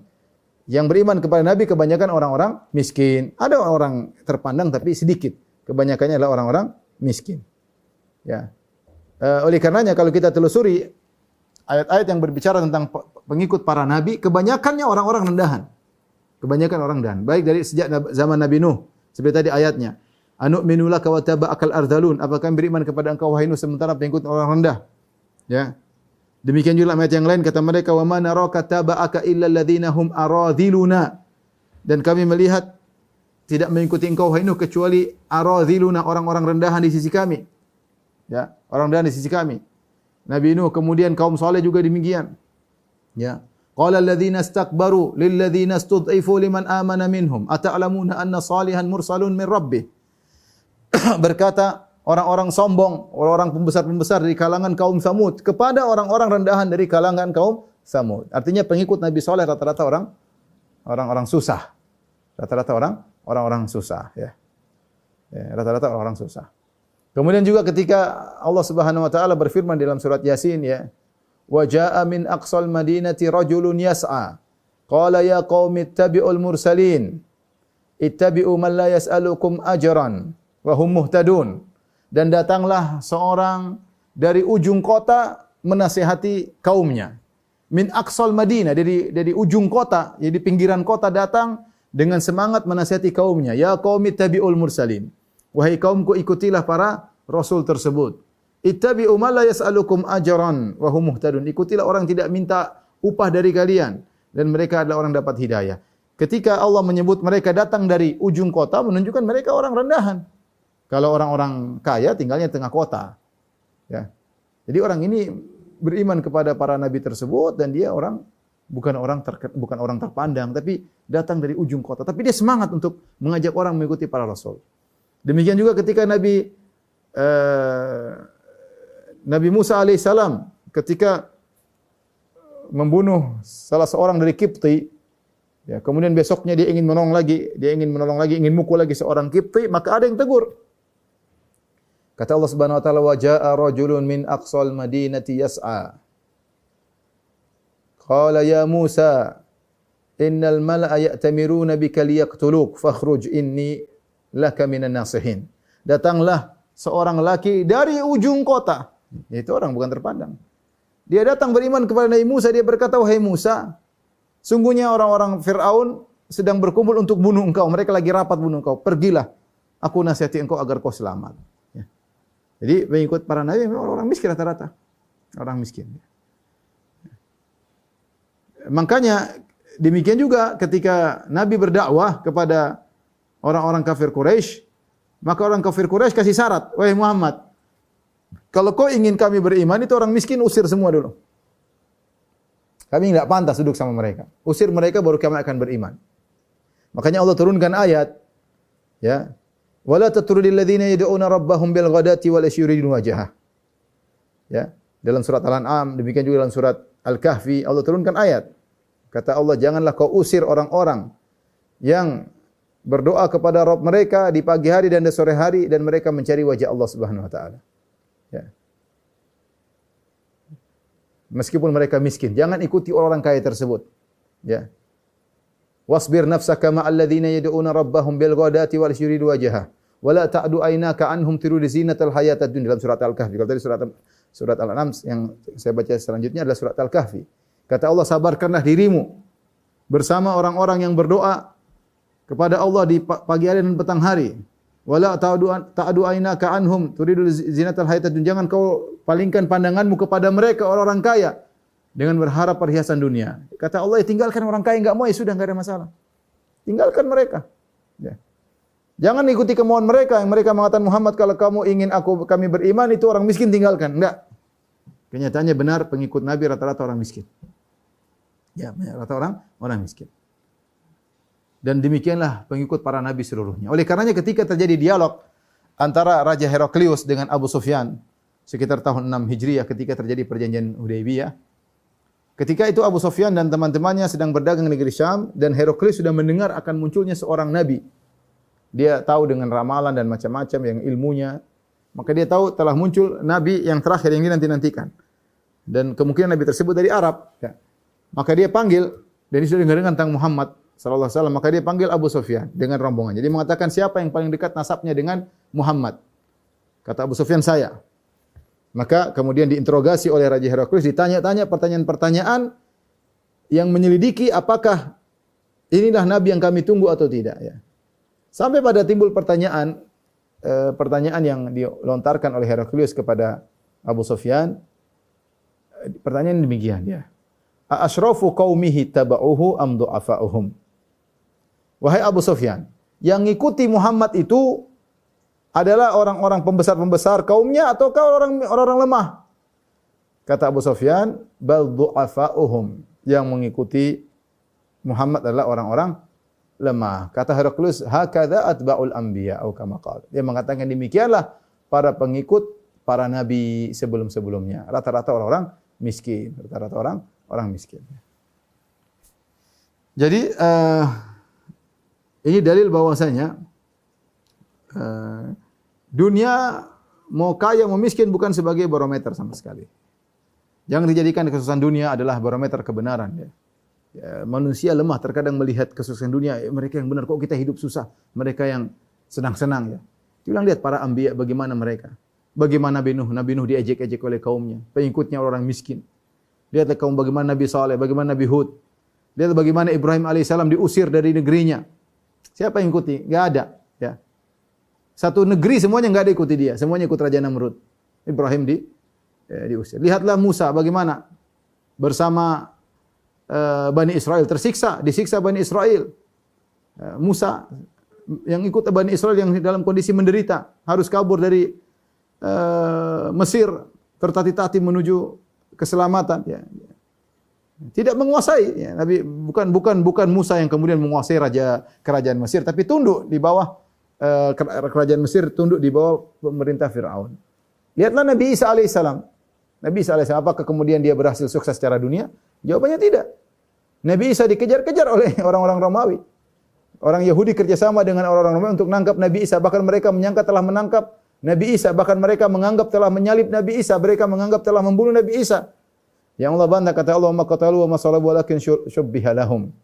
Yang beriman kepada Nabi kebanyakan orang-orang miskin. Ada orang terpandang tapi sedikit. Kebanyakannya adalah orang-orang miskin. Ya. Oleh karenanya kalau kita telusuri ayat-ayat yang berbicara tentang pengikut para nabi, kebanyakannya orang-orang rendahan. Kebanyakan orang rendahan. Baik dari sejak zaman Nabi Nuh, seperti tadi ayatnya. Anu'minu laka wa taba'akal ardhalun. Apakah kami beriman kepada engkau wahai Nuh sementara pengikut orang rendah? Ya. Demikian juga ayat yang lain kata mereka, wa ma naraka taba'aka illa alladziina hum aradhiluna. Dan kami melihat tidak mengikuti engkau wahai Nuh kecuali aradhiluna, orang-orang rendahan di sisi kami. Ya, orang rendahan di sisi kami. Nabi Nuh, kemudian kaum saleh juga demikian. Ya. Qala alladziina istakbaru lil ladziina istud'ifu liman amana minhum ata'lamuna anna salihan mursalun min rabbih. Berkata orang-orang sombong, orang-orang pembesar-pembesar dari kalangan kaum Samud kepada orang-orang rendahan dari kalangan kaum Samud. Artinya pengikut Nabi Saleh rata-rata orang-orang susah. Rata-rata orang-orang susah, ya. Ya, rata-rata orang susah. Kemudian juga ketika Allah Subhanahu wa taala berfirman dalam surat Yasin, ya, wa jaa'a min aqsal madinati rajulun yas'a. Qala ya qaumi ittabi'ul mursalin. Ittabi'u man la yas'alukum ajran wa hum muhtadun. Dan datanglah seorang dari ujung kota menasihati kaumnya. Min aqsal Madinah, dari ujung kota, jadi pinggiran kota datang dengan semangat menasihati kaumnya. Ya qaumi ittabi'ul mursalin. Wahai kaumku, ikutilah para rasul tersebut. Ittabi'u man la yas'alukum ajran wa hum muhtadun. Ikutilah orang tidak minta upah dari kalian dan mereka adalah orang dapat hidayah. Ketika Allah menyebut mereka datang dari ujung kota, menunjukkan mereka orang rendahan. Kalau orang-orang kaya tinggalnya di tengah kota. Ya. Jadi orang ini beriman kepada para nabi tersebut dan dia bukan orang terpandang, tapi datang dari ujung kota. Tapi dia semangat untuk mengajak orang mengikuti para rasul. Demikian juga ketika Nabi Musa alaihissalam ketika membunuh salah seorang dari Kipti, ya, kemudian besoknya dia ingin menolong lagi, ingin mukul lagi seorang Kipti, maka ada yang tegur. Kata Allah Subhanahu wa taala, wa jaa'a rajulun min aqsal madinati yas'a. Qala ya Musa, innal mala'a ya'tamiruna bika liyaqtuluk fakhruj inni laka minan nasihin. Datanglah seorang laki dari ujung kota. Itu orang bukan terpandang. Dia datang beriman kepada Nabi Musa, dia berkata, wahai Musa, sungguhnya orang-orang Fir'aun sedang berkumpul untuk bunuh engkau. Mereka lagi rapat bunuh engkau. Pergilah, aku nasihati engkau agar kau selamat. Ya. Jadi mengikut para nabi orang miskin rata-rata. Orang miskin. Makanya demikian juga ketika Nabi berdakwah kepada orang-orang kafir Quraisy, maka orang kafir Quraisy kasih syarat, wahai Muhammad, kalau kau ingin kami beriman, itu orang miskin usir semua dulu. Kami tidak pantas duduk sama mereka. Usir mereka baru kami akan beriman. Makanya Allah turunkan ayat, ya, wala tatrudil ladzina yad'una rabbahum bil ghadati wal asyi yuridun wajhah. Ya, dalam surat Al-An'am, demikian juga dalam surat Al-Kahfi Allah turunkan ayat. Kata Allah, janganlah kau usir orang-orang yang berdoa kepada Rabb mereka di pagi hari dan di sore hari dan mereka mencari wajah Allah Subhanahu wa taala. Ya. Meskipun mereka miskin, jangan ikuti orang kaya tersebut. Ya. Wasbir nafsaka ma'al ladzina yad'una rabbahum bil ghadati wal yuridu wajha wa la ta'du aynaka anhum turidu zinatal hayatad dunya, dalam surat Al-Kahfi. Kalau tadi surat Al-An'am yang saya baca selanjutnya adalah surat Al-Kahfi. Kata Allah, sabarkanlah dirimu bersama orang-orang yang berdoa kepada Allah di pagi hari dan petang hari. Wala ta'du aynaka anhum turidu zinatal hayatad dunya. Jangan kau palingkan pandanganmu kepada mereka orang-orang kaya dengan berharap perhiasan dunia. Kata Allah, ya tinggalkan orang kaya, enggak mau ya sudah, enggak ada masalah. Tinggalkan mereka. Ya. Jangan ikuti kemauan mereka yang mereka mengatakan, Muhammad, kalau kamu ingin kami beriman, itu orang miskin tinggalkan. Enggak. Kenyataannya benar, pengikut Nabi rata-rata orang miskin. Ya, rata-rata orang miskin. Dan demikianlah pengikut para nabi seluruhnya. Oleh karenanya ketika terjadi dialog antara Raja Heraklius dengan Abu Sufyan sekitar tahun 6 Hijriah ketika terjadi perjanjian Hudaybiyah. Ketika itu Abu Sufyan dan teman-temannya sedang berdagang di negeri Syam dan Heraklius sudah mendengar akan munculnya seorang nabi. Dia tahu dengan ramalan dan macam-macam yang ilmunya. Maka dia tahu telah muncul nabi yang terakhir yang dinanti-nantikan. Dan kemungkinan nabi tersebut dari Arab. Ya. Maka dia panggil, dan dia sudah dengar tentang Muhammad sallallahu alaihi wasallam, maka dia panggil Abu Sufyan dengan rombongan. Jadi mengatakan siapa yang paling dekat nasabnya dengan Muhammad. Kata Abu Sufyan, saya. Maka kemudian diinterogasi oleh Raja Heraklius, ditanya-tanya pertanyaan-pertanyaan yang menyelidiki apakah inilah nabi yang kami tunggu atau tidak, ya. Sampai pada timbul pertanyaan yang dilontarkan oleh Heraklius kepada Abu Sufyan. Pertanyaan demikian, ya. Asyrafu qaumihi taba'uhu am du'afa'uhum? Wahai Abu Sufyan, yang ngikuti Muhammad itu adalah orang-orang pembesar-pembesar kaumnya ataukah orang-orang lemah? Kata Abu Sufyan, bal du'afa'uhum. Yang mengikuti Muhammad adalah orang-orang lemah. Kata Heraklius, hakadha atba'ul anbiya atau kama qala. Dia mengatakan demikianlah para pengikut para nabi sebelum-sebelumnya. Rata-rata orang-orang miskin, rata-rata orang miskin. Jadi ini dalil bahwasanya dunia mau kaya mau miskin bukan sebagai barometer sama sekali. Jangan dijadikan kesuksesan dunia adalah barometer kebenaran. Ya. Ya, manusia lemah terkadang melihat kesuksesan dunia, mereka yang benar, kok kita hidup susah, mereka yang senang-senang ya. Bilang lihat para anbiya bagaimana mereka. Bagaimana Nabi Nuh diejek-ejek oleh kaumnya, pengikutnya orang miskin. Lihatlah kaum bagaimana Nabi Saleh, bagaimana Nabi Hud. Lihat bagaimana Ibrahim alaihissalam diusir dari negerinya. Siapa yang ikuti? Enggak ada, ya. Satu negeri semuanya enggak ada ikuti dia, semuanya ikut Raja Namrud. Ibrahim diusir. Lihatlah Musa bagaimana bersama Bani Israel disiksa Bani Israel. Musa yang ikut Bani Israel yang dalam kondisi menderita, harus kabur dari Mesir tertati-tati menuju keselamatan. Ya. Tidak menguasai. Ya. Nabi bukan Musa yang kemudian menguasai kerajaan Mesir, tapi tunduk di bawah kerajaan Mesir, tunduk di bawah pemerintah Fir'aun. Lihatlah Nabi Isa alaihissalam. Nabi Isa alaihissalam, apakah kemudian dia berhasil sukses secara dunia? Jawabannya tidak. Nabi Isa dikejar-kejar oleh orang-orang Romawi. Orang Yahudi kerjasama dengan orang-orang Romawi untuk menangkap Nabi Isa. Bahkan mereka menyangka telah menangkap Nabi Isa. Bahkan mereka menganggap telah menyalib Nabi Isa. Mereka menganggap telah membunuh Nabi Isa. Yang Allah bantah, kata Allah, "Ma qatalu wa ma salabu walakin syubbiha lahum."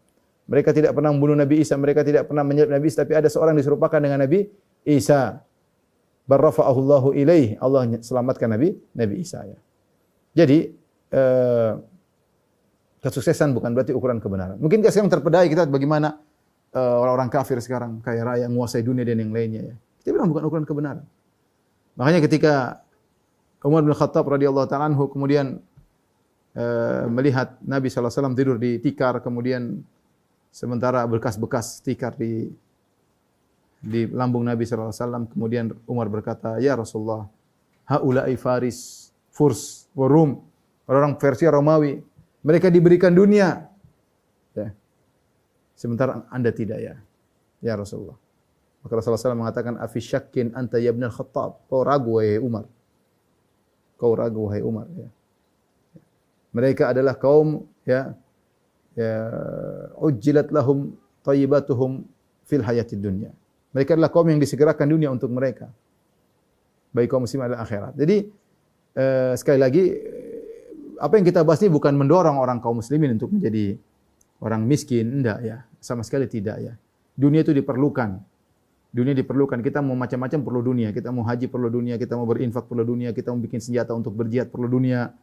Mereka tidak pernah membunuh Nabi Isa. Mereka tidak pernah menyalib Nabi Isa. Tapi ada seorang diserupakan dengan Nabi Isa. Barrafa'ahullahu ilaih. Allah selamatkan Nabi Isa. Ya. Jadi, kesuksesan bukan berarti ukuran kebenaran. Mungkin sekarang terpedaya kita bagaimana orang-orang kafir sekarang kaya raya menguasai dunia dan yang lainnya. Ya. Kita bilang bukan ukuran kebenaran. Makanya ketika Umar bin Khattab radhiyallahu ta'ala anhu kemudian melihat Nabi SAW tidur di tikar, kemudian sementara bekas-bekas tikar di lambung Nabi SAW, kemudian Umar berkata, "Ya Rasulullah, haula'i Faris, Furs, Rum, orang Persia, Romawi, mereka diberikan dunia. Ya. Sementara Anda tidak ya. Ya Rasulullah." Maka Rasulullah SAW mengatakan, "Afi syakkin anta ya ibn al-Khattab." Kau ragu wahai Umar. Kau ragu wahai Umar. Ya. Mereka adalah kaum ujjilat lahum thayyibatuhum fil hayatid dunya. Mereka adalah kaum yang disegerakan dunia untuk mereka. Baik kaum muslim adalah akhirat. Jadi sekali lagi apa yang kita bahas ini bukan mendorong orang kaum muslimin untuk menjadi orang miskin, enggak ya. Sama sekali tidak ya. Dunia itu diperlukan. Dunia diperlukan. Kita mau macam-macam perlu dunia. Kita mau haji perlu dunia, kita mau berinfak perlu dunia, kita mau bikin senjata untuk berjihad perlu dunia.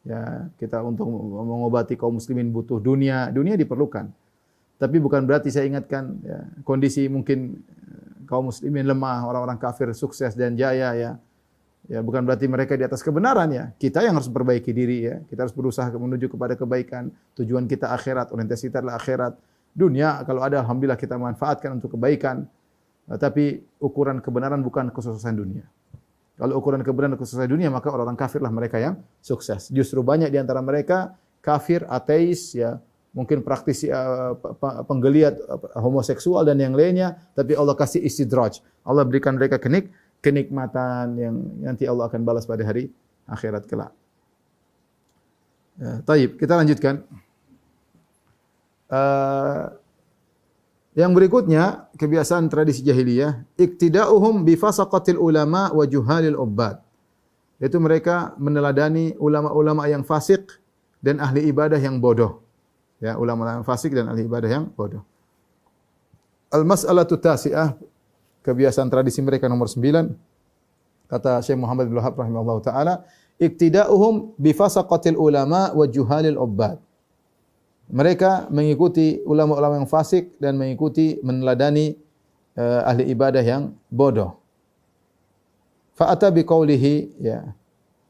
Ya, kita untuk mengobati kaum muslimin butuh dunia. Dunia diperlukan. Tapi bukan berarti saya ingatkan ya, kondisi mungkin kaum muslimin lemah, orang-orang kafir sukses dan jaya ya. Ya, bukan berarti mereka di atas kebenaran ya. Kita yang harus perbaiki diri ya. Kita harus berusaha menuju kepada kebaikan. Tujuan kita akhirat, orientasi kita adalah akhirat. Dunia kalau ada alhamdulillah kita manfaatkan untuk kebaikan. Tapi ukuran kebenaran bukan kesuksesan dunia. Kalau ukuran kebenaran kesuksesan dunia, maka orang-orang kafirlah mereka yang sukses. Justru banyak di antara mereka kafir, ateis, ya, mungkin praktisi penggeliat homoseksual dan yang lainnya, tapi Allah kasih istidraj. Allah berikan mereka kenikmatan yang nanti Allah akan balas pada hari akhirat kelak. Ya, taib, kita lanjutkan. Yang berikutnya, kebiasaan tradisi jahiliyah, iktida'uhum bifasaqatil ulama wa juhalil ubbad. Yaitu mereka meneladani ulama-ulama yang fasik dan ahli ibadah yang bodoh. Ya, ulama yang fasik dan ahli ibadah yang bodoh. Al-mas'alatu tasi'ah, kebiasaan tradisi mereka nomor 9. Kata Syekh Muhammad bin Wahab rahimahullahu taala, iktida'uhum bifasaqatil ulama wa juhalil ubbad. Mereka mengikuti ulama-ulama yang fasik dan mengikuti meneladani ahli ibadah yang bodoh. Fa'ata biqaulihi, ya.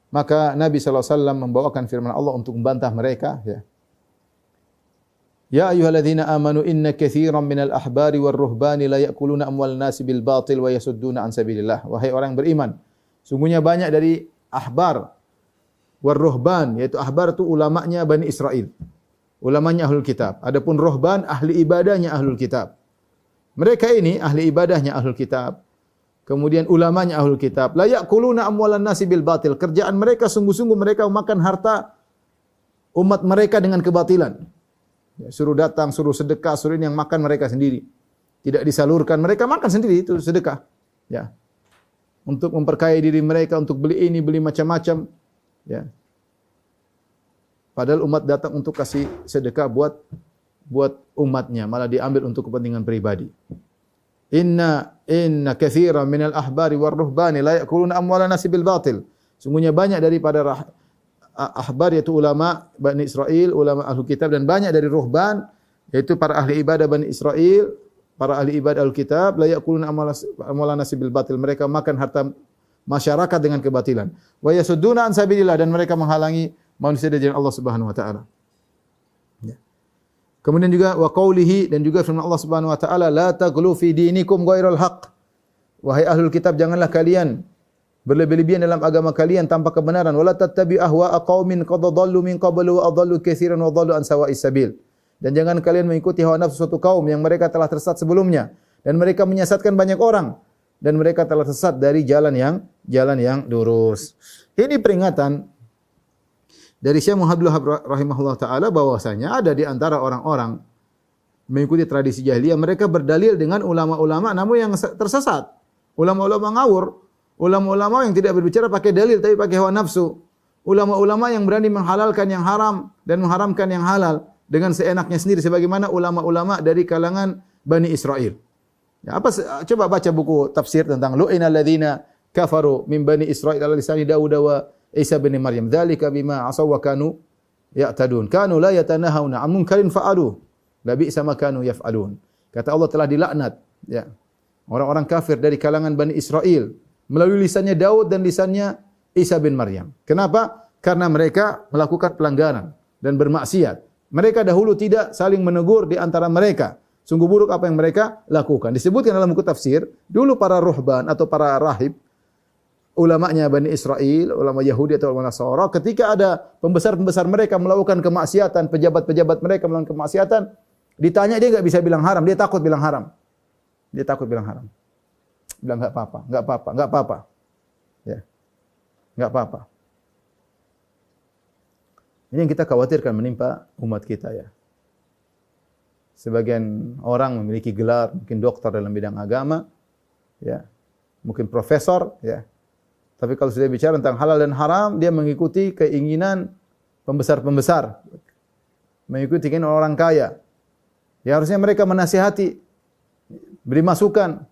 Maka Nabi sallallahu alaihi wasallam membawakan firman Allah untuk membantah mereka, ya. Ya ayyuhalladzina amanu inna katsiran minal ahbari war ruhbani la ya'kuluna amwal nasi bil batil wa yasudduna an sabilillah. Wahai orang beriman, sungguhnya banyak dari ahbar war ruhban, yaitu ahbar itu ulamanya Bani Israel. Ulamanya ahlul kitab. Adapun ruhban, ahli ibadahnya ahlul kitab. Mereka ini ahli ibadahnya ahlul kitab. Kemudian ulamanya ahlul kitab. La ya'kuluna amwalan nasi bil batil. Kerjaan mereka sungguh-sungguh mereka memakan harta umat mereka dengan kebatilan. Ya, suruh datang, suruh sedekah, suruh ini yang makan mereka sendiri. Tidak disalurkan, mereka makan sendiri, itu sedekah. Ya. Untuk memperkaya diri mereka, untuk beli ini, beli macam-macam. Ya. Padahal umat datang untuk kasih sedekah buat umatnya, malah diambil untuk kepentingan pribadi. Inna katsiran minal ahbari war ruhbani la ya'kuluna amwalan nasi bil batil. Sungguhnya banyak daripada ahbar yaitu ulama Bani Israel, ulama Ahlul Kitab, dan banyak dari ruhban yaitu para ahli ibadah Bani Israel, para ahli ibadah Ahlul Kitab, la ya'kuluna amwalan nasi bil batil. Mereka makan harta masyarakat dengan kebatilan. Wa yasudduna an sabilillah, dan mereka menghalangi manusia dari jalan Allah Subhanahu wa taala. Ya. Kemudian juga wa qaulihi, dan juga firman Allah Subhanahu wa taala, la taghlu fi dinikum ghairal haqq. Wahai ahlul kitab, janganlah kalian berlebih-lebihan dalam agama kalian tanpa kebenaran. Wala tattabi ahwa'a qaumin qad dhallu min qablu wa adallu katsiran wa dhallu an sawa'is sabil. Dan jangan kalian mengikuti hawa nafsu suatu kaum yang mereka telah tersesat sebelumnya, dan mereka menyesatkan banyak orang, dan mereka telah sesat dari jalan yang lurus. Ini peringatan dari Syekh Muhammad rahimahullah taala bahwasanya ada di antara orang-orang mengikuti tradisi jahiliyah, mereka berdalil dengan ulama-ulama namun yang tersesat. Ulama-ulama ngawur, ulama-ulama yang tidak berbicara pakai dalil tapi pakai hawa nafsu. Ulama-ulama yang berani menghalalkan yang haram dan mengharamkan yang halal dengan seenaknya sendiri, sebagaimana ulama-ulama dari kalangan Bani Israel. Ya, coba baca buku tafsir tentang lu'inal ladzina kafaru min Bani Israil ala lisani Daud wa Isa bin Maryam. Dzalika bima asaw wa kanu ya'tadun. Kanu la yatanahawna 'an munkarin fa'alu. La bi'sa ma kanu yaf'alun. Kata Allah telah dilaknat, ya, orang-orang kafir dari kalangan Bani Israel melalui lisannya Daud dan lisannya Isa bin Maryam. Kenapa? Karena mereka melakukan pelanggaran dan bermaksiat. Mereka dahulu tidak saling menegur di antara mereka. Sungguh buruk apa yang mereka lakukan. Disebutkan dalam buku tafsir, dulu para ruhban atau para rahib, ulamanya Bani Israel, ulama Yahudi atau ulama Nasara, ketika ada pembesar-pembesar mereka melakukan kemaksiatan, pejabat-pejabat mereka melakukan kemaksiatan, ditanya dia enggak bisa bilang haram, dia takut bilang haram. Dia takut bilang haram. Bilang enggak apa-apa, enggak apa-apa, enggak apa-apa. Ya. Enggak apa-apa. Ini yang kita khawatirkan menimpa umat kita, ya. Sebagian orang memiliki gelar, mungkin doktor dalam bidang agama, ya, mungkin profesor, ya. Tapi kalau sudah bicara tentang halal dan haram, dia mengikuti keinginan pembesar-pembesar, mengikuti keinginan orang kaya. Ya, harusnya mereka menasihati, beri masukan,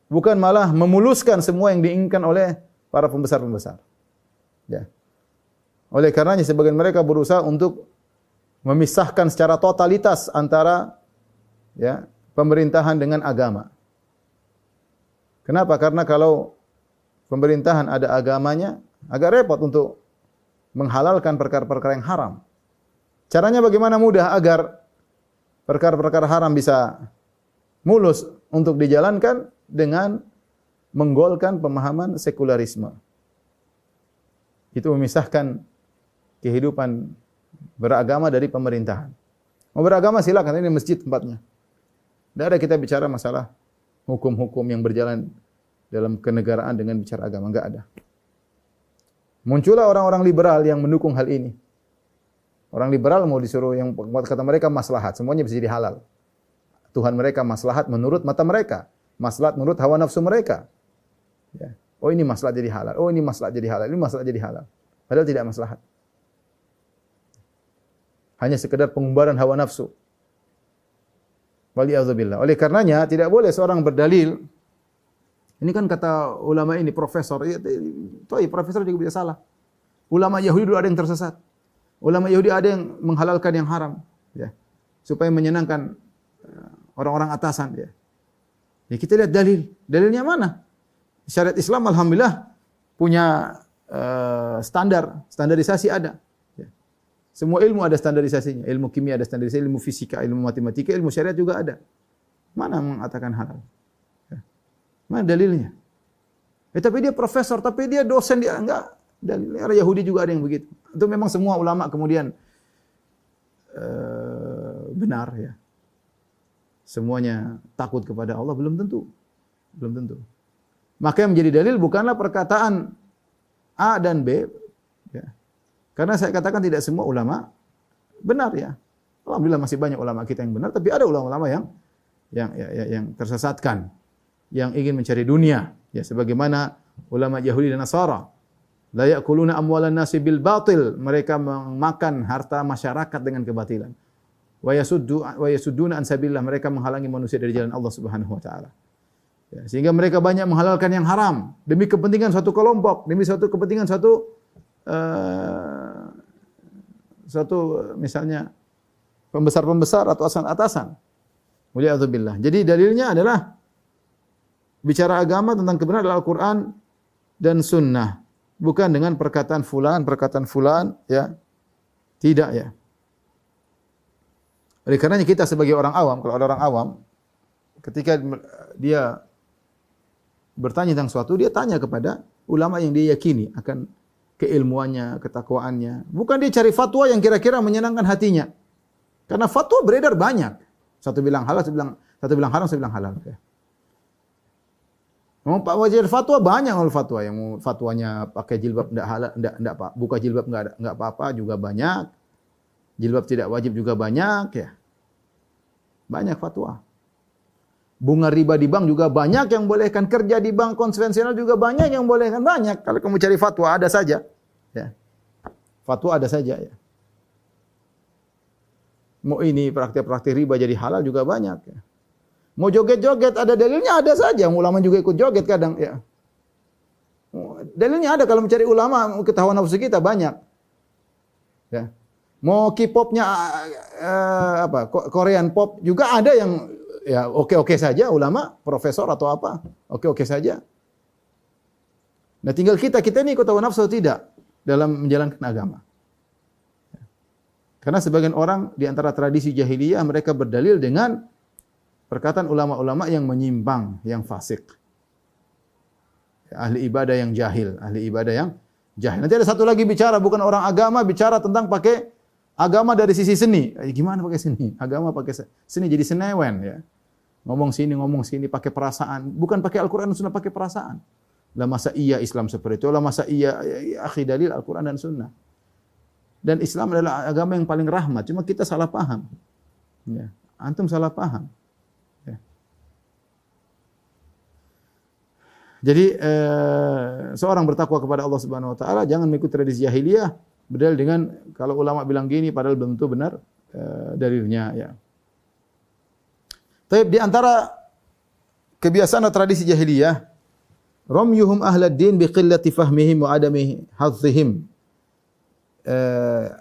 bukan malah memuluskan semua yang diinginkan oleh para pembesar-pembesar. Ya. Oleh karenanya sebagian mereka berusaha untuk memisahkan secara totalitas antara, ya, pemerintahan dengan agama. Kenapa? Karena kalau pemerintahan ada agamanya, agak repot untuk menghalalkan perkara-perkara yang haram. Caranya bagaimana mudah agar perkara-perkara haram bisa mulus untuk dijalankan dengan menggolkan pemahaman sekularisme. Itu memisahkan kehidupan beragama dari pemerintahan. Mau beragama silakan, ini masjid tempatnya. Tidak ada kita bicara masalah hukum-hukum yang berjalan dalam kenegaraan dengan bicara agama, enggak ada. Muncullah orang-orang liberal yang mendukung hal ini. Orang liberal mau disuruh, yang kata mereka maslahat, semuanya bisa jadi halal. Tuhan mereka maslahat menurut mata mereka, maslahat menurut hawa nafsu mereka. Ya. Oh ini maslahat jadi halal, oh ini maslahat jadi halal, ini maslahat jadi halal. Padahal tidak maslahat. Hanya sekedar pengumbaran hawa nafsu. Waliyadzubillah. Oleh karenanya tidak boleh seorang berdalil. Ini kan kata ulama ini profesor. Profesor juga bisa salah. Ulama Yahudi dulu ada yang tersesat. Ulama Yahudi ada yang menghalalkan yang haram, ya, supaya menyenangkan orang-orang atasan, ya. Ya, kita lihat dalil. Dalilnya mana? Syariat Islam alhamdulillah punya standarisasi ada. Ya. Semua ilmu ada standarisasinya. Ilmu kimia ada standarisasi, ilmu fisika, ilmu matematika, ilmu syariat juga ada. Mana mengatakan halal? Ya. Mana dalilnya? Tapi dia profesor, tapi dia dosen, dia enggak. Dalil Yahudi juga ada yang begitu. Itu memang semua ulama kemudian benar, ya. Semuanya takut kepada Allah, belum tentu. Belum tentu. Maka yang menjadi dalil bukanlah perkataan A dan B, ya. Karena saya katakan tidak semua ulama benar, ya. Alhamdulillah masih banyak ulama kita yang benar, tapi ada ulama-ulama yang tersesatkan, yang ingin mencari dunia, ya, sebagaimana ulama Yahudi dan Nasara. La ya'kuluna amwalan nasi bil batil. Mereka memakan harta masyarakat dengan kebatilan. Wa yasudduna an sabilillah. Mereka menghalangi manusia dari jalan Allah Subhanahu wa taala. Ya, sehingga mereka banyak menghalalkan yang haram demi kepentingan suatu kelompok, demi suatu kepentingan suatu misalnya pembesar-pembesar atau atasan-atasan. Waliyadzubillah. Jadi dalilnya adalah bicara agama tentang kebenaran adalah Al-Qur'an dan sunnah. Bukan dengan perkataan fulan, ya. Tidak, ya. Oleh karenanya kita sebagai orang awam, kalau ada orang awam, ketika dia bertanya tentang sesuatu, dia tanya kepada ulama yang dia yakini akan keilmuannya, ketakwaannya. Bukan dia cari fatwa yang kira-kira menyenangkan hatinya. Karena fatwa beredar banyak. Satu bilang halal, satu bilang haram, satu bilang halal. Ya. Mau Pak Wajir fatwa banyak fatwa yang fatwanya pakai jilbab enggak halal, enggak buka jilbab enggak apa-apa juga banyak. Jilbab tidak wajib juga banyak, ya. Banyak fatwa. Bunga riba di bank juga banyak yang bolehkan, kerja di bank konvensional juga banyak yang bolehkan, banyak. Kalau kamu cari fatwa ada saja, ya. Fatwa ada saja, ya. Mau ini praktik-praktik riba jadi halal juga banyak, ya. Mau joget-joget ada dalilnya, ada saja. Ulama juga ikut joget kadang, ya. Dalilnya ada kalau mencari ulama, ketahuan nafsu kita banyak. Ya. Mau K-popnya Korean pop juga ada yang ya oke-oke saja, ulama, profesor atau apa. Oke-oke saja. Nah, tinggal kita ini ikut hawa nafsu atau tidak dalam menjalankan agama. Karena sebagian orang di antara tradisi jahiliyah mereka berdalil dengan perkataan ulama-ulama yang menyimpang, yang fasik. Ahli ibadah yang jahil, Nanti ada satu lagi bicara bukan orang agama, bicara tentang pakai agama dari sisi seni. Gimana pakai seni? Agama pakai seni jadi senewen, ya. Ngomong sini pakai perasaan, bukan pakai Al-Qur'an dan Sunnah, pakai perasaan. Lah masa iya Islam seperti itu? Lah masa iya akhi dalil Al-Qur'an dan Sunnah. Dan Islam adalah agama yang paling rahmat, cuma kita salah paham. Ya. Antum salah paham. Jadi seorang bertakwa kepada Allah Subhanahu wa taala jangan mengikuti tradisi jahiliyah berdalil dengan kalau ulama bilang gini padahal belum tentu benar dalilnya, ya. Tapi di antara kebiasaan atau tradisi jahiliyah ramyuhum ahlad din biqillati fahmihim wa adami hadzihim.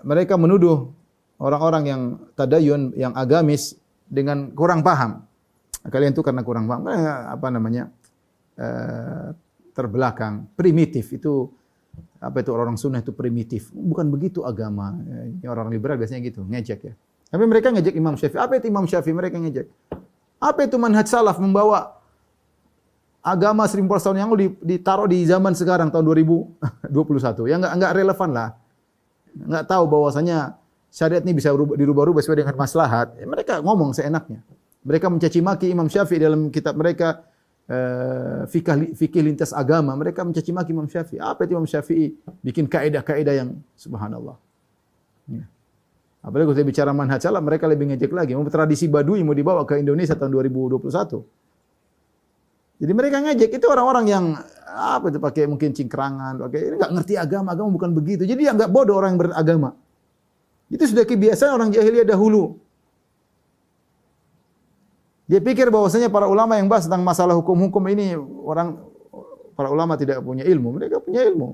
Mereka menuduh orang-orang yang tadayun, yang agamis dengan kurang paham. Kalian itu karena kurang paham, terbelakang, primitif. Itu orang sunnah itu primitif. Bukan begitu agama. Orang liberal biasanya gitu, ngejek, ya. Tapi mereka ngejek Imam Syafi'i. Apa itu Imam Syafi'i? Mereka ngejek. Apa itu manhaj salaf membawa agama 1400 tahun yang lalu ditaruh di zaman sekarang tahun 2021. Ya enggak relevan lah. Enggak tahu bahwasanya syariat ini bisa dirubah-rubah sesuai dengan maslahat. Mereka ngomong seenaknya. Mereka mencaci maki Imam Syafi'i dalam kitab mereka fikih lintas agama. Mereka mencaci maki Imam Syafi'i. Apa itu Imam Syafi'i? Bikin kaidah-kaidah yang subhanallah. Ya. Apalagi kalau kita bicara manhaj salaf, mereka lebih ngejek lagi. Mau tradisi Baduy mau dibawa ke Indonesia tahun 2021. Jadi mereka ngejek itu orang-orang yang pakai mungkin cingkrangan, pakai enggak ngerti agama bukan begitu. Jadi enggak bodoh orang yang beragama. Itu sudah kebiasaan orang jahiliyah dahulu. Dia pikir bahwasanya para ulama yang bahas tentang masalah hukum-hukum ini para ulama tidak punya ilmu. Mereka punya ilmu.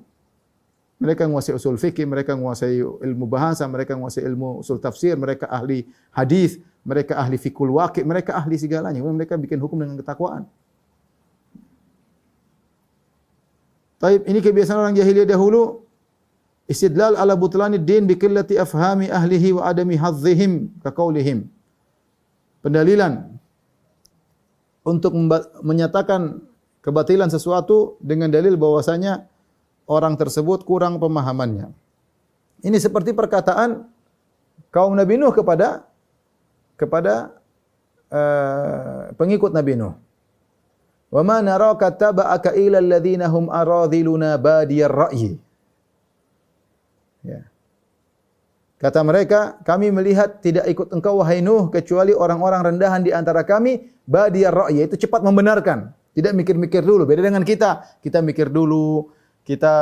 Mereka menguasai usul fikih, mereka menguasai ilmu bahasa, mereka menguasai ilmu usul tafsir, mereka ahli hadis, mereka ahli fikul waqi', mereka ahli segalanya. Mereka bikin hukum dengan ketakwaan. Taib, ini kebiasaan orang jahiliyah dahulu. Istidlal ala butlanid din bi qillati afhami ahlihi wa adami hadzihim ka qaulihim. Pendalilan untuk menyatakan kebatilan sesuatu dengan dalil bahwasanya orang tersebut kurang pemahamannya. Ini seperti perkataan kaum Nabi Nuh kepada pengikut Nabi Nuh. Wa ma naraka taba'aka ila alladziina hum aradhiluna badiyar ra'yi. Ya. Kata mereka, kami melihat tidak ikut engkau wahai Nuh kecuali orang-orang rendahan di antara kami, badiyar ra'yi, itu cepat membenarkan, tidak mikir-mikir dulu. Beda dengan kita mikir dulu, kita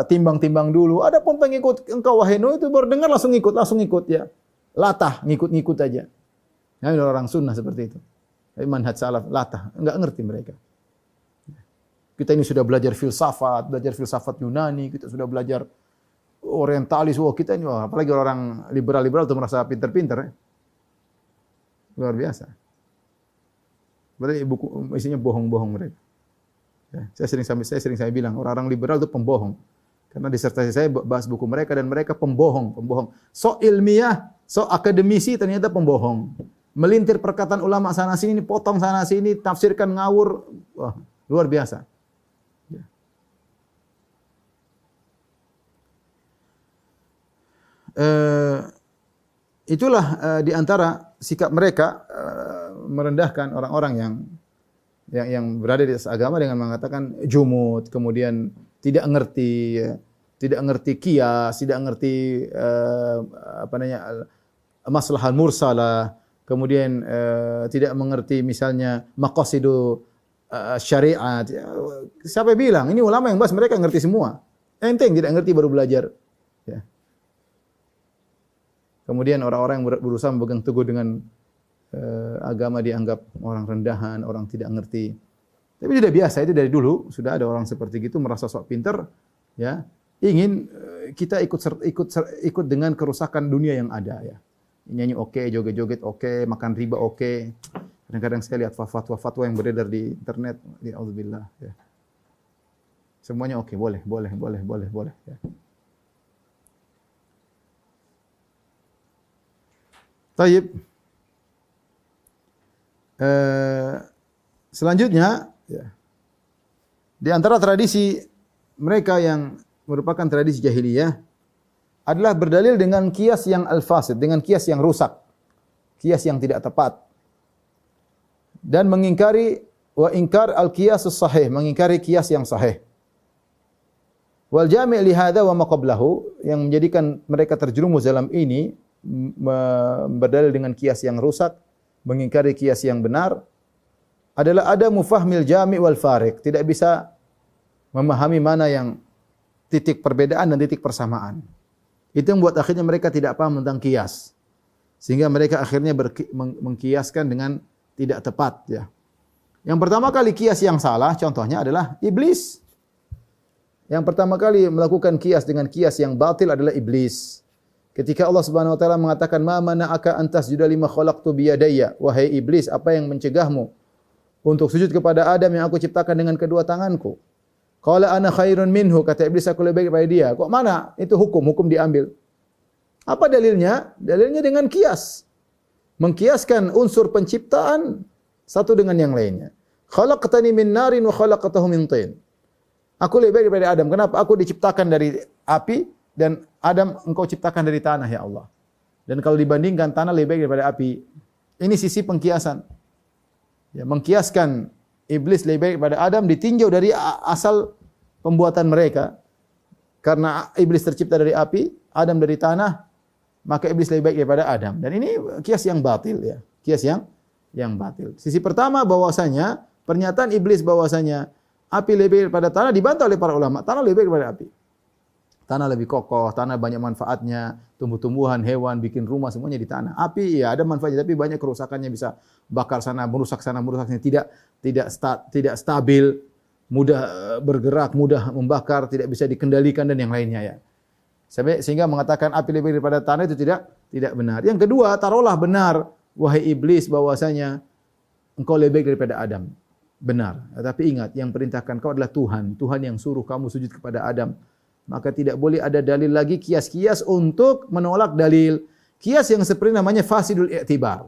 timbang-timbang dulu. Adapun pengikut engkau wahai Nuh itu baru dengar langsung ikut ya. Latah, ngikut-ngikut aja. Nah, orang sunnah seperti itu. Tapi manhaj salaf latah, enggak ngerti mereka. Kita ini sudah belajar filsafat Yunani, kita sudah belajar orientalis. Wah, kita ini apalagi orang liberal-liberal itu merasa pinter-pinter ya. Luar biasa. Berarti buku isinya bohong-bohong mereka. Ya, saya sering bilang orang-orang liberal itu pembohong. Karena disertasi saya bahas buku mereka dan mereka pembohong. So ilmiah, so akademisi ternyata pembohong. Melintir perkataan ulama sana sini, potong sana sini, tafsirkan ngawur. Wah, luar biasa. Ya. Itulah di antara sikap mereka merendahkan orang-orang yang berada di atas agama dengan mengatakan jumud, kemudian tidak ngerti kias, tidak ngerti maslahah mursalah, kemudian tidak mengerti misalnya maqasidu syariat. Siapa bilang? Ini ulama yang bahas, mereka ngerti semua. Ente yang tidak ngerti baru belajar. Ya. Kemudian orang-orang yang berusaha memegang teguh dengan agama dianggap orang rendahan, orang tidak ngerti. Tapi tidak biasa, itu dari dulu sudah ada orang seperti itu merasa sok pinter, ya, ingin kita ikut dengan kerusakan dunia yang ada, ya. Nyanyi oke, joget-joget oke, makan riba oke. Kadang-kadang saya lihat fatwa-fatwa yang beredar di internet, auzubillah, ya. Semuanya oke, boleh, ya. Taib. Selanjutnya, ya, di antara tradisi mereka yang merupakan tradisi jahiliyah adalah berdalil dengan kias yang al-fasid, dengan kias yang rusak, kias yang tidak tepat, dan mengingkari ingkar al-qiyasus sahih, mengingkari kias yang sahih. Wal jami' li hadza wa ma qablahu, yang menjadikan mereka terjerumus dalam ini, berdalil dengan kias yang rusak, mengingkari kias yang benar, adalah ada mufahmil jami' wal farik, tidak bisa memahami mana yang titik perbedaan dan titik persamaan. Itu yang membuat akhirnya mereka tidak paham tentang kias, sehingga mereka akhirnya mengkiaskan dengan tidak tepat, ya. Yang pertama kali kias yang salah contohnya adalah iblis. Yang pertama kali melakukan kias dengan kias yang batil adalah iblis. Ketika Allah Subhanahu wa taala mengatakan ma mana'aka an tasjuda lima khalaqtu biyadayya, wahai iblis, apa yang mencegahmu untuk sujud kepada Adam yang aku ciptakan dengan kedua tanganku? Qala ana khairun minhu, kata iblis, aku lebih baik daripada dia. Kok mana? Itu hukum diambil. Apa dalilnya? Dalilnya dengan kias. Mengkiaskan unsur penciptaan satu dengan yang lainnya. Khalaqtani min narin wa khalaqtahu min tin. Aku lebih baik daripada Adam. Kenapa? Aku diciptakan dari api dan Adam engkau ciptakan dari tanah, ya Allah. Dan kalau dibandingkan, tanah lebih baik daripada api. Ini sisi pengkiasan. Ya, mengkiaskan iblis lebih baik daripada Adam ditinjau dari asal pembuatan mereka. Karena iblis tercipta dari api, Adam dari tanah, maka iblis lebih baik daripada Adam. Dan ini kias yang batil, ya. Kias yang batil. Sisi pertama bahwasanya pernyataan iblis bahwasanya api lebih baik daripada tanah dibantah oleh para ulama. Tanah lebih baik daripada api. Tanah lebih kokoh, tanah banyak manfaatnya, tumbuh-tumbuhan, hewan, bikin rumah semuanya di tanah. Api ya ada manfaatnya tapi banyak kerusakannya, bisa bakar sana, merusak sini, tidak stabil, mudah bergerak, mudah membakar, tidak bisa dikendalikan dan yang lainnya, ya. Sehingga mengatakan api lebih daripada tanah itu tidak benar. Yang kedua, taruhlah benar wahai iblis bahwasanya engkau lebih baik daripada Adam. Benar. Tapi ingat, yang perintahkan kau adalah Tuhan. Tuhan yang suruh kamu sujud kepada Adam. Maka tidak boleh ada dalil lagi, kias-kias untuk menolak dalil. Kias yang seperti namanya fasidul i'tibar.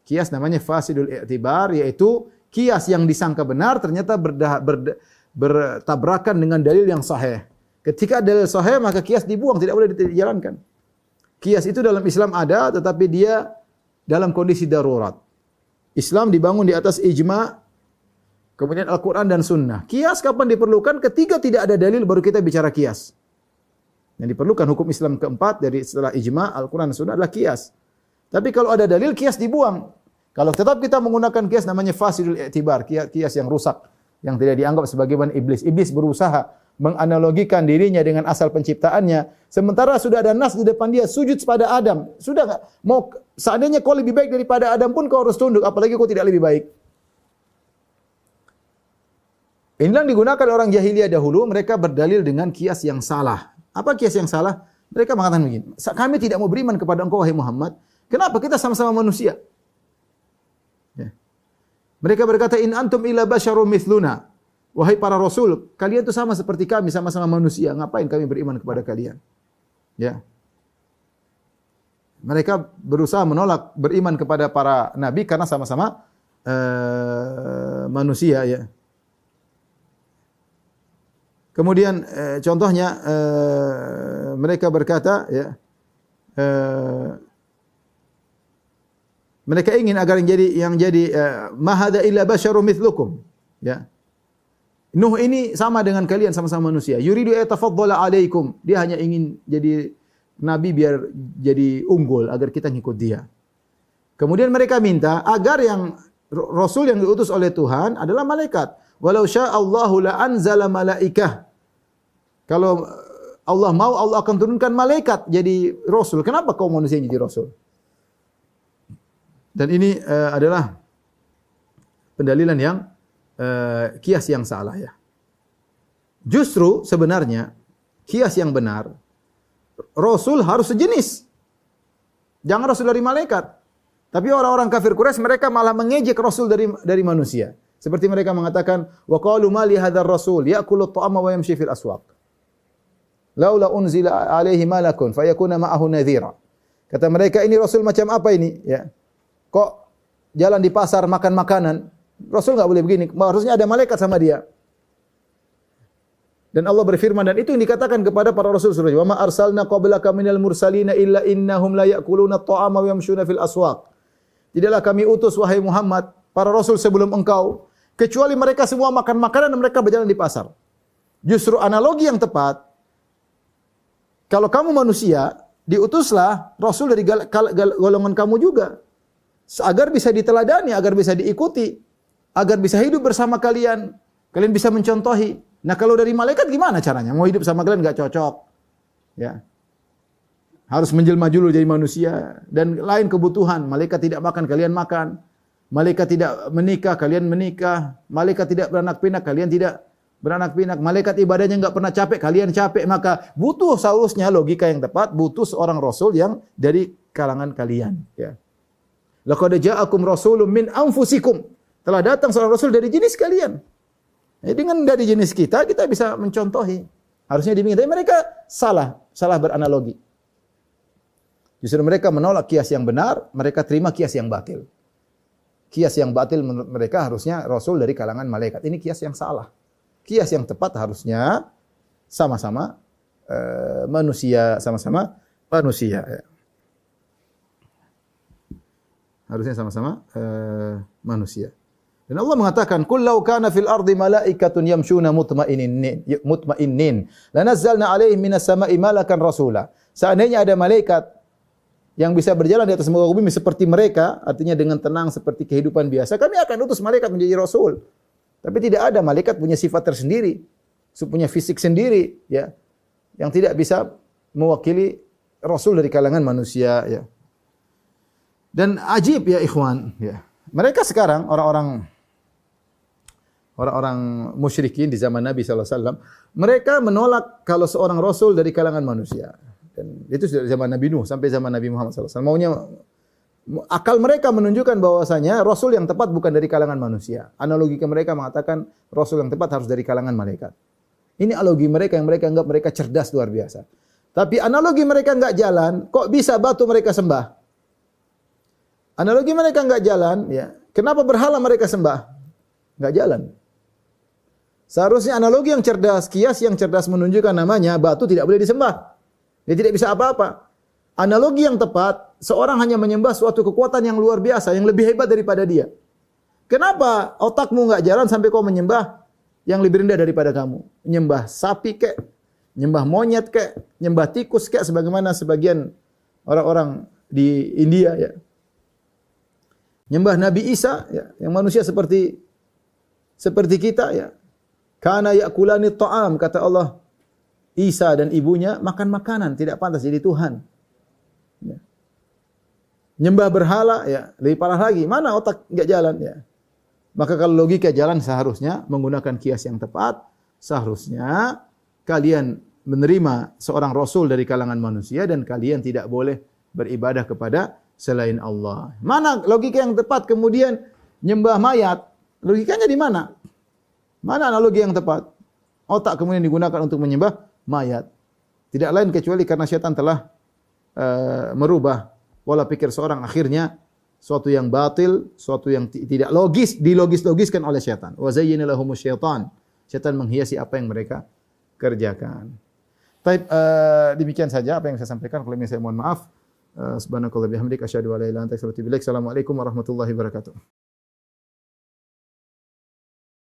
Kias namanya fasidul i'tibar, yaitu kias yang disangka benar ternyata bertabrakan dengan dalil yang sahih. Ketika dalil sahih maka kias dibuang, tidak boleh dijalankan. Kias itu dalam Islam ada, tetapi dia dalam kondisi darurat. Islam dibangun di atas ijma', kemudian Al-Quran dan Sunnah. Kias kapan diperlukan? Ketika tidak ada dalil baru kita bicara kias. Yang diperlukan hukum Islam keempat dari setelah ijma', Al-Quran dan Sunnah adalah kias. Tapi kalau ada dalil, kias dibuang. Kalau tetap kita menggunakan kias namanya fasidul i'tibar, kias yang rusak, yang tidak dianggap sebagai iblis. Iblis berusaha menganalogikan dirinya dengan asal penciptaannya, sementara sudah ada nas di depan dia sujud pada Adam. Sudah enggak? Mau seandainya kau lebih baik daripada Adam pun kau harus tunduk, apalagi kau tidak lebih baik. Inilah yang digunakan orang jahiliyah dahulu, mereka berdalil dengan kias yang salah. Apa kias yang salah? Mereka mengatakan begini, kami tidak mau beriman kepada engkau wahai Muhammad. Kenapa? Kita sama-sama manusia. Ya. Mereka berkata, in antum illa basyarum mithluna. Wahai para rasul, kalian itu sama seperti kami, sama-sama manusia. Ngapain kami beriman kepada kalian? Ya. Mereka berusaha menolak beriman kepada para nabi karena sama-sama manusia, ya. Kemudian contohnya mereka berkata, ya, mereka ingin agar yang jadi ma hadza illa basyarum mithlukum, ya. Nuh ini sama dengan kalian, sama-sama manusia. Yuridu ayatafaddala alaikum. Dia hanya ingin jadi nabi biar jadi unggul agar kita ngikut dia. Kemudian mereka minta agar yang rasul yang diutus oleh Tuhan adalah malaikat. Walau sya'allahu la anzala malaikah. Kalau Allah mau, Allah akan turunkan malaikat jadi rasul. Kenapa kau manusia jadi rasul? Dan ini adalah pendalilan yang kias yang salah, ya. Justru sebenarnya kias yang benar, rasul harus sejenis. Jangan rasul dari malaikat. Tapi orang-orang kafir Quraisy mereka malah mengejek rasul dari manusia. Seperti mereka mengatakan, wa qalu ma li hadzal rasul ya'kulu at-ta'ama wa yamshi fil aswaq. Laula unzila alaihi malakun fayakuna ma'ahu nadhira. Kata mereka, ini rasul macam apa ini? Ya. Kok jalan di pasar makan makanan? Rasul enggak boleh begini. Harusnya ada malaikat sama dia. Dan Allah berfirman, dan itu yang dikatakan kepada para rasul seluruhnya, wa ma arsalna qablaka minal mursalina illa innahum la ya'kuluna at-ta'ama wa yamshuna fil aswaq. Tidaklah kami utus wahai Muhammad para rasul sebelum engkau kecuali mereka semua makan makanan dan mereka berjalan di pasar. Justru analogi yang tepat, kalau kamu manusia, diutuslah rasul dari golongan kamu juga. Agar bisa diteladani, agar bisa diikuti, agar bisa hidup bersama kalian. Kalian bisa mencontohi. Nah, kalau dari malaikat gimana caranya? Mau hidup sama kalian enggak cocok. Ya. Harus menjelma dulu jadi manusia dan lain kebutuhan. Malaikat tidak makan, kalian makan. Malaikat tidak menikah, kalian menikah. Malaikat tidak beranak pinak, kalian tidak beranak pinak. Malaikat ibadahnya enggak pernah capek, kalian capek. Maka butuh seharusnya logika yang tepat, butuh seorang rasul yang dari kalangan kalian, ya. Laqad ja'akum rasulun min anfusikum. Telah datang seorang rasul dari jenis kalian. Dengan dari jenis kita bisa mencontohi. Harusnya demikian. Tapi mereka salah beranalogi. Justru mereka menolak kias yang benar, mereka terima kias yang batil. Kias yang batil menurut mereka harusnya rasul dari kalangan malaikat. Ini kias yang salah. Kias yang tepat harusnya sama-sama manusia, sama-sama manusia. Harusnya sama-sama manusia. Dan Allah mengatakan, "Qul law kana fil ardi malaikatun yamshuna mutma'innin, lanazzalna 'alaihim minas sama'i malakan rasula." Seandainya ada malaikat yang bisa berjalan di atas muka bumi seperti mereka, artinya dengan tenang seperti kehidupan biasa, kami akan utus malaikat menjadi rasul. Tapi tidak ada, malaikat punya sifat tersendiri, punya fisik sendiri, ya, yang tidak bisa mewakili rasul dari kalangan manusia, ya. Dan ajib, ya ikhwan, ya. Mereka sekarang orang-orang musyrikin di zaman Nabi sallallahu alaihi wasallam, mereka menolak kalau seorang rasul dari kalangan manusia. Dan itu sudah zaman Nabi Nuh sampai zaman Nabi Muhammad sallallahu alaihi wasallam. Akal mereka menunjukkan bahwasanya rasul yang tepat bukan dari kalangan manusia. Analogi mereka mengatakan rasul yang tepat harus dari kalangan malaikat. Ini analogi mereka yang mereka anggap mereka cerdas luar biasa. Tapi analogi mereka enggak jalan, kok bisa batu mereka sembah? Analogi mereka enggak jalan, ya. Kenapa berhala mereka sembah? Enggak jalan. Seharusnya analogi yang cerdas, kias yang cerdas menunjukkan namanya batu tidak boleh disembah. Dia tidak bisa apa-apa. Analogi yang tepat, seorang hanya menyembah suatu kekuatan yang luar biasa, yang lebih hebat daripada dia. Kenapa otakmu enggak jalan sampai kau menyembah yang lebih rendah daripada kamu? Menyembah sapi kek, menyembah monyet kek, menyembah tikus kek, sebagaimana sebagian orang-orang di India, ya. Nyembah Nabi Isa, ya, yang manusia seperti kita, ya. Kana ya'kulani ta'am, kata Allah. Isa dan ibunya makan makanan, tidak pantas jadi Tuhan. Ya. Nyembah berhala, ya lebih parah lagi. Mana otak enggak jalan, ya. Maka kalau logika jalan, seharusnya menggunakan kias yang tepat. Seharusnya kalian menerima seorang rasul dari kalangan manusia dan kalian tidak boleh beribadah kepada selain Allah. Mana logika yang tepat kemudian nyembah mayat? Logikanya di mana? Mana analogi yang tepat? Otak kemudian digunakan untuk menyembah mayat. Tidak lain kecuali karena syaitan telah merubah pola pikir seorang, akhirnya suatu yang batil, suatu yang tidak logis dilogis-logiskan oleh syaitan. Wa zayyana lahumus syaitan. Syaitan menghiasi apa yang mereka kerjakan. Baik, demikian saja apa yang saya sampaikan. Kalau saya mohon maaf. Subhanakallah bihamdik asyhadu an la ilaha illa anta astaghfiruka wa atubu ilaik. Assalamualaikum warahmatullahi wabarakatuh.